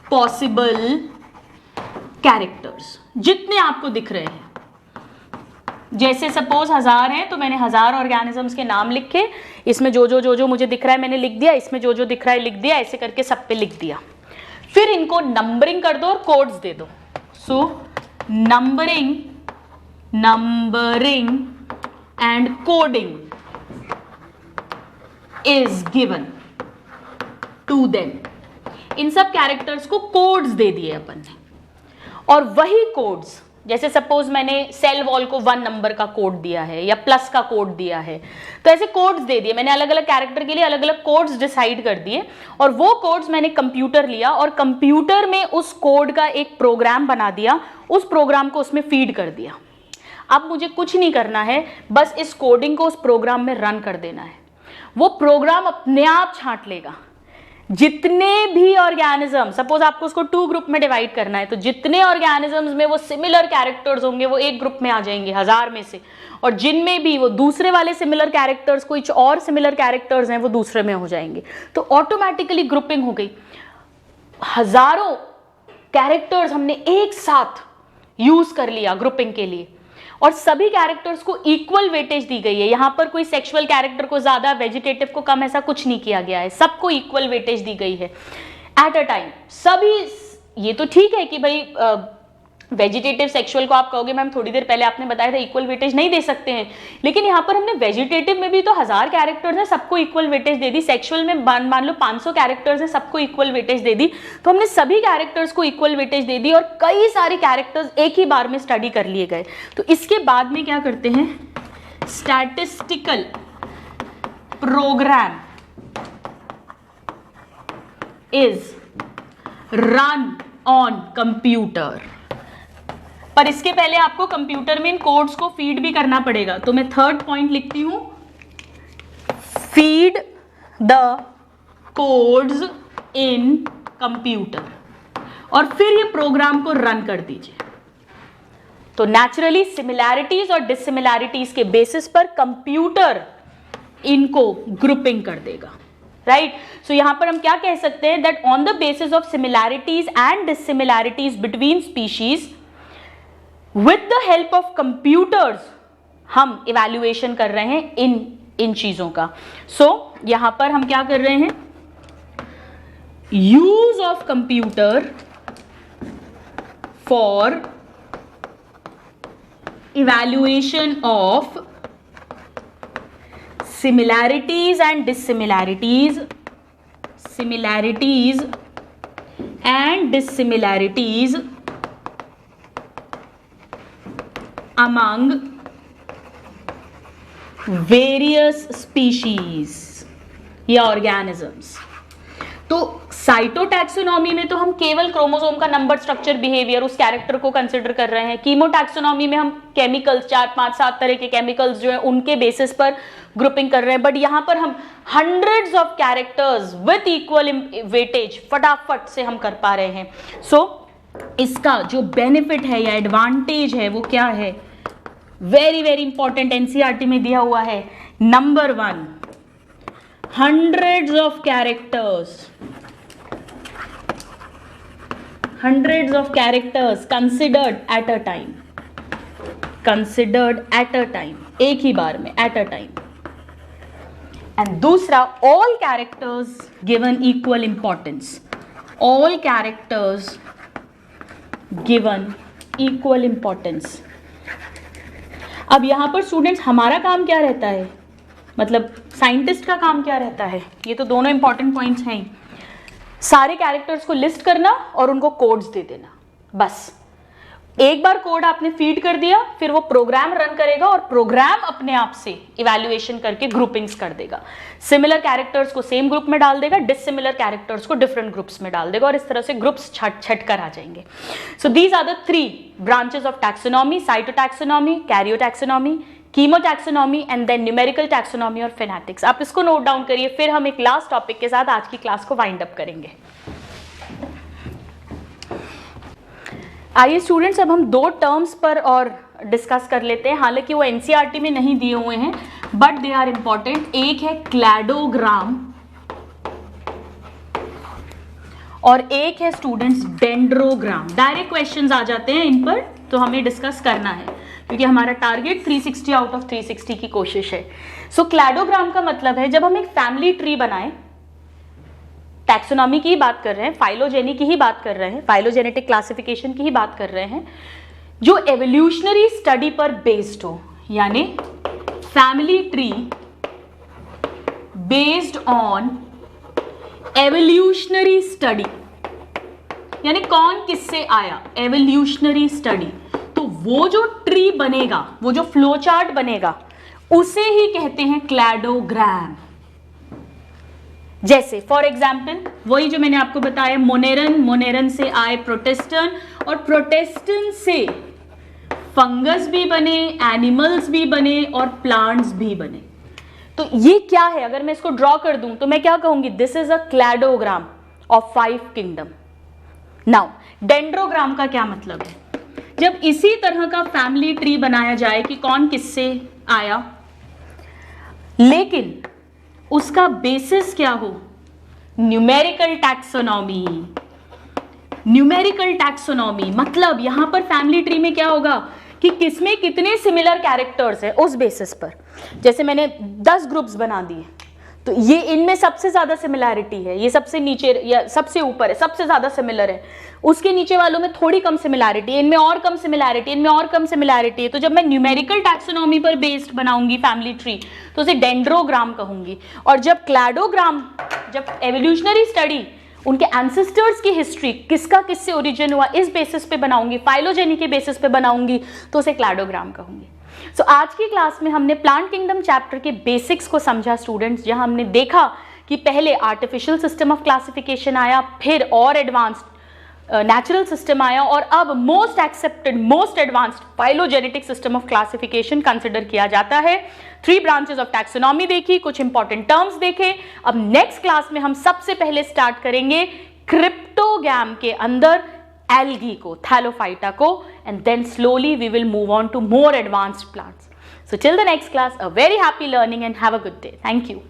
possible characters जितने आपको दिख रहे हैं। जैसे सपोज 1000 है तो मैंने 1000 ऑर्गेनिजम्स के नाम लिखे, इसमें जो जो मुझे दिख रहा है मैंने लिख दिया, इसमें जो दिख रहा है लिख दिया, ऐसे करके सब पे लिख दिया। फिर इनको नंबरिंग कर दो और कोड्स दे दो। So numbering and coding is given to them. इन सब कैरेक्टर्स को कोड्स दे दिए अपन ने, और वही कोड्स, जैसे सपोज मैंने सेल वॉल को 1 नंबर का कोड दिया है या प्लस का कोड दिया है, तो ऐसे कोड्स दे दिए मैंने, अलग अलग कैरेक्टर के लिए अलग अलग कोड्स डिसाइड कर दिए, और वो कोड्स मैंने कंप्यूटर लिया और कंप्यूटर में उस कोड का एक प्रोग्राम बना दिया, उस प्रोग्राम को उसमें फीड कर दिया। अब मुझे कुछ नहीं करना है, बस इस कोडिंग को उस प्रोग्राम में रन कर देना है, वो प्रोग्राम अपने आप छांट लेगा जितने भी ऑर्गेनिज्म, सपोज आपको उसको 2 ग्रुप में डिवाइड करना है, तो जितने ऑर्गेनिजम्स में वो सिमिलर कैरेक्टर्स होंगे वो एक ग्रुप में आ जाएंगे 1000 में से, और जिनमें भी वो दूसरे वाले सिमिलर कैरेक्टर्स, कोई और सिमिलर कैरेक्टर्स हैं, वो दूसरे में हो जाएंगे। तो ऑटोमेटिकली ग्रुपिंग हो गई। हजारों कैरेक्टर्स हमने एक साथ यूज कर लिया ग्रुपिंग के लिए, और सभी कैरेक्टर्स को इक्वल वेटेज दी गई है। यहां पर कोई सेक्सुअल कैरेक्टर को ज्यादा, वेजिटेटिव को कम, ऐसा कुछ नहीं किया गया है, सबको इक्वल वेटेज दी गई है एट अ टाइम। सभी, ये तो ठीक है कि भाई वेजिटेटिव सेक्सुअल को आप कहोगे मैम थोड़ी देर पहले आपने बताया था इक्वल वेटेज नहीं दे सकते हैं, लेकिन यहाँ पर हमने वेजिटेटिव में भी तो 1000 कैरेक्टर्स हैं, सबको इक्वल वेटेज दे दी। सेक्सुअल में मान लो 500 कैरेक्टर्स हैं, सबको इक्वल वेटेज दे दी। तो हमने सभी कैरेक्टर्स को इक्वल वेटेज दे दी और कई सारे कैरेक्टर्स एक ही बार में स्टडी कर लिए गए। तो इसके बाद में क्या करते हैं, statistical program is run on computer. पर इसके पहले आपको कंप्यूटर में इन कोड्स को फीड भी करना पड़ेगा, तो मैं 3rd पॉइंट लिखती हूं, feed the codes in computer, और फिर ये प्रोग्राम को रन कर दीजिए। तो नेचुरली सिमिलैरिटीज और डिससिमिलैरिटीज के बेसिस पर कंप्यूटर इनको ग्रुपिंग कर देगा, राइट। सो यहां पर हम क्या कह सकते हैं, that on the basis of similarities and dissimilarities between species, with the help of computers हम इवैल्यूएशन कर रहे हैं इन चीजों का। सो यहां पर हम क्या कर रहे हैं, use of computer for evaluation of similarities and dissimilarities, similarities and dissimilarities among various species या organisms। तो साइटोटैक्सोनॉमी में तो हम केवल क्रोमोसोम का नंबर, स्ट्रक्चर, बिहेवियर, उस कैरेक्टर को कंसिडर कर रहे हैं। कीमोटैक्सोनॉमी में हम केमिकल्स, 4, 5, 7 तरह के केमिकल्स जो है उनके बेसिस पर ग्रुपिंग कर रहे हैं। बट यहां पर हम hundreds of characters with equal weightage फटाफट से हम कर पा रहे हैं। सो इसका जो बेनिफिट है या एडवांटेज है वो क्या है, वेरी वेरी इंपॉर्टेंट, एनसीईआरटी में दिया हुआ है। Number 1, hundreds of characters considered at a time, एक ही बार में, at a time। एंड दूसरा, all characters given equal importance, all characters given equal importance। अब यहां पर स्टूडेंट्स हमारा काम क्या रहता है, मतलब साइंटिस्ट का काम क्या रहता है, ये तो दोनों इंपॉर्टेंट पॉइंट्स हैं, सारे कैरेक्टर्स को लिस्ट करना और उनको कोड्स दे देना, बस एक बार कोड आपने फीड कर दिया, फिर वो प्रोग्राम रन करेगा और प्रोग्राम अपने आप से इवैल्यूएशन करके ग्रुपिंग्स कर देगा। सिमिलर कैरेक्टर्स को सेम ग्रुप में डाल देगा, डिसिमिलर कैरेक्टर्स को डिफरेंट ग्रुप्स में डाल देगा, और इस तरह से ग्रुप्स छट छट कर आ जाएंगे। So these are the 3 branches of taxonomy: cytotaxonomy, karyotaxonomy, chemotaxonomy and then numerical taxonomy और फिनेटिक्स। आप इसको नोट डाउन करिए, फिर हम एक लास्ट टॉपिक के साथ आज की क्लास को वाइंड अप करेंगे। आइए स्टूडेंट्स, अब हम 2 टर्म्स पर और डिस्कस कर लेते हैं। हालांकि वो एनसीईआरटी में नहीं दिए हुए हैं, बट दे आर इंपॉर्टेंट। एक है क्लैडोग्राम और एक है स्टूडेंट्स डेंड्रोग्राम। डायरेक्ट क्वेश्चंस आ जाते हैं इन पर, तो हमें डिस्कस करना है क्योंकि हमारा टारगेट 360 आउट ऑफ 360 की कोशिश है। सो क्लैडोग्राम का मतलब है जब हम एक फैमिली ट्री बनाएं, टैक्सोनॉमी की ही बात कर रहे हैं, फाइलोजेनी की ही बात कर रहे हैं, फाइलोजेनेटिक क्लासिफिकेशन की ही बात कर रहे हैं, जो एवोल्यूशनरी स्टडी पर बेस्ड हो, यानी family tree based on evolutionary study, यानी कौन किससे आया, एवोल्यूशनरी स्टडी। तो वो जो ट्री बनेगा, वो जो फ्लो चार्ट बनेगा, उसे ही कहते हैं क्लैडोग्राम। जैसे फॉर एग्जाम्पल वही जो मैंने आपको बताया, मोनेरन से आए प्रोटेस्टन, और प्रोटेस्टन से फंगस भी बने, एनिमल्स भी बने और प्लांट्स भी बने। तो ये क्या है, अगर मैं इसको ड्रॉ कर दूं तो मैं क्या कहूंगी, this is a cladogram of 5 kingdom. Now dendrogram का क्या मतलब है, जब इसी तरह का फैमिली ट्री बनाया जाए कि कौन किससे आया, लेकिन उसका बेसिस क्या हो, न्यूमेरिकल टैक्सोनॉमी। न्यूमेरिकल टैक्सोनॉमी मतलब यहां पर फैमिली ट्री में क्या होगा कि किसमें कितने सिमिलर कैरेक्टर्स है, उस बेसिस पर। जैसे मैंने 10 ग्रुप्स बना दिए, तो ये इनमें सबसे ज्यादा सिमिलैरिटी है, ये सबसे नीचे या सबसे ऊपर है, सबसे ज्यादा सिमिलर है, उसके नीचे वालों में थोड़ी कम सिमिलैरिटी है, इनमें और कम सिमिलैरिटी, इनमें और कम सिमिलैरिटी है। तो जब मैं न्यूमेरिकल टैक्सोनॉमी पर बेस्ड बनाऊंगी फैमिली ट्री, तो उसे डेंड्रोग्राम कहूंगी। और जब क्लैडोग्राम, जब एवोल्यूशनरी स्टडी, उनके एंसेस्टर्स की हिस्ट्री, किसका किससे ओरिजिन हुआ, इस बेसिस पे बनाऊंगी, फाइलोजेनी के बेसिस पे बनाऊंगी, तो उसे क्लैडोग्राम कहूंगी। सो आज की क्लास में हमने प्लांट किंगडम चैप्टर के बेसिक्स को समझा स्टूडेंट्स, जहां हमने देखा कि पहले आर्टिफिशियल सिस्टम ऑफ क्लासिफिकेशन आया, फिर और एडवांस्ड नेचुरल सिस्टम आया, और अब most accepted, most advanced phylogenetic system of classification consider किया जाता है। 3 ब्रांचेस ऑफ टैक्सोनॉमी देखी, कुछ इंपॉर्टेंट टर्म्स देखे। अब नेक्स्ट क्लास में हम सबसे पहले स्टार्ट करेंगे क्रिप्टोगैम के अंदर एल्गी को, थैलोफाइटा को, and then slowly we will move on to more advanced plants. So till the next class, a very happy learning and have a good day. Thank you.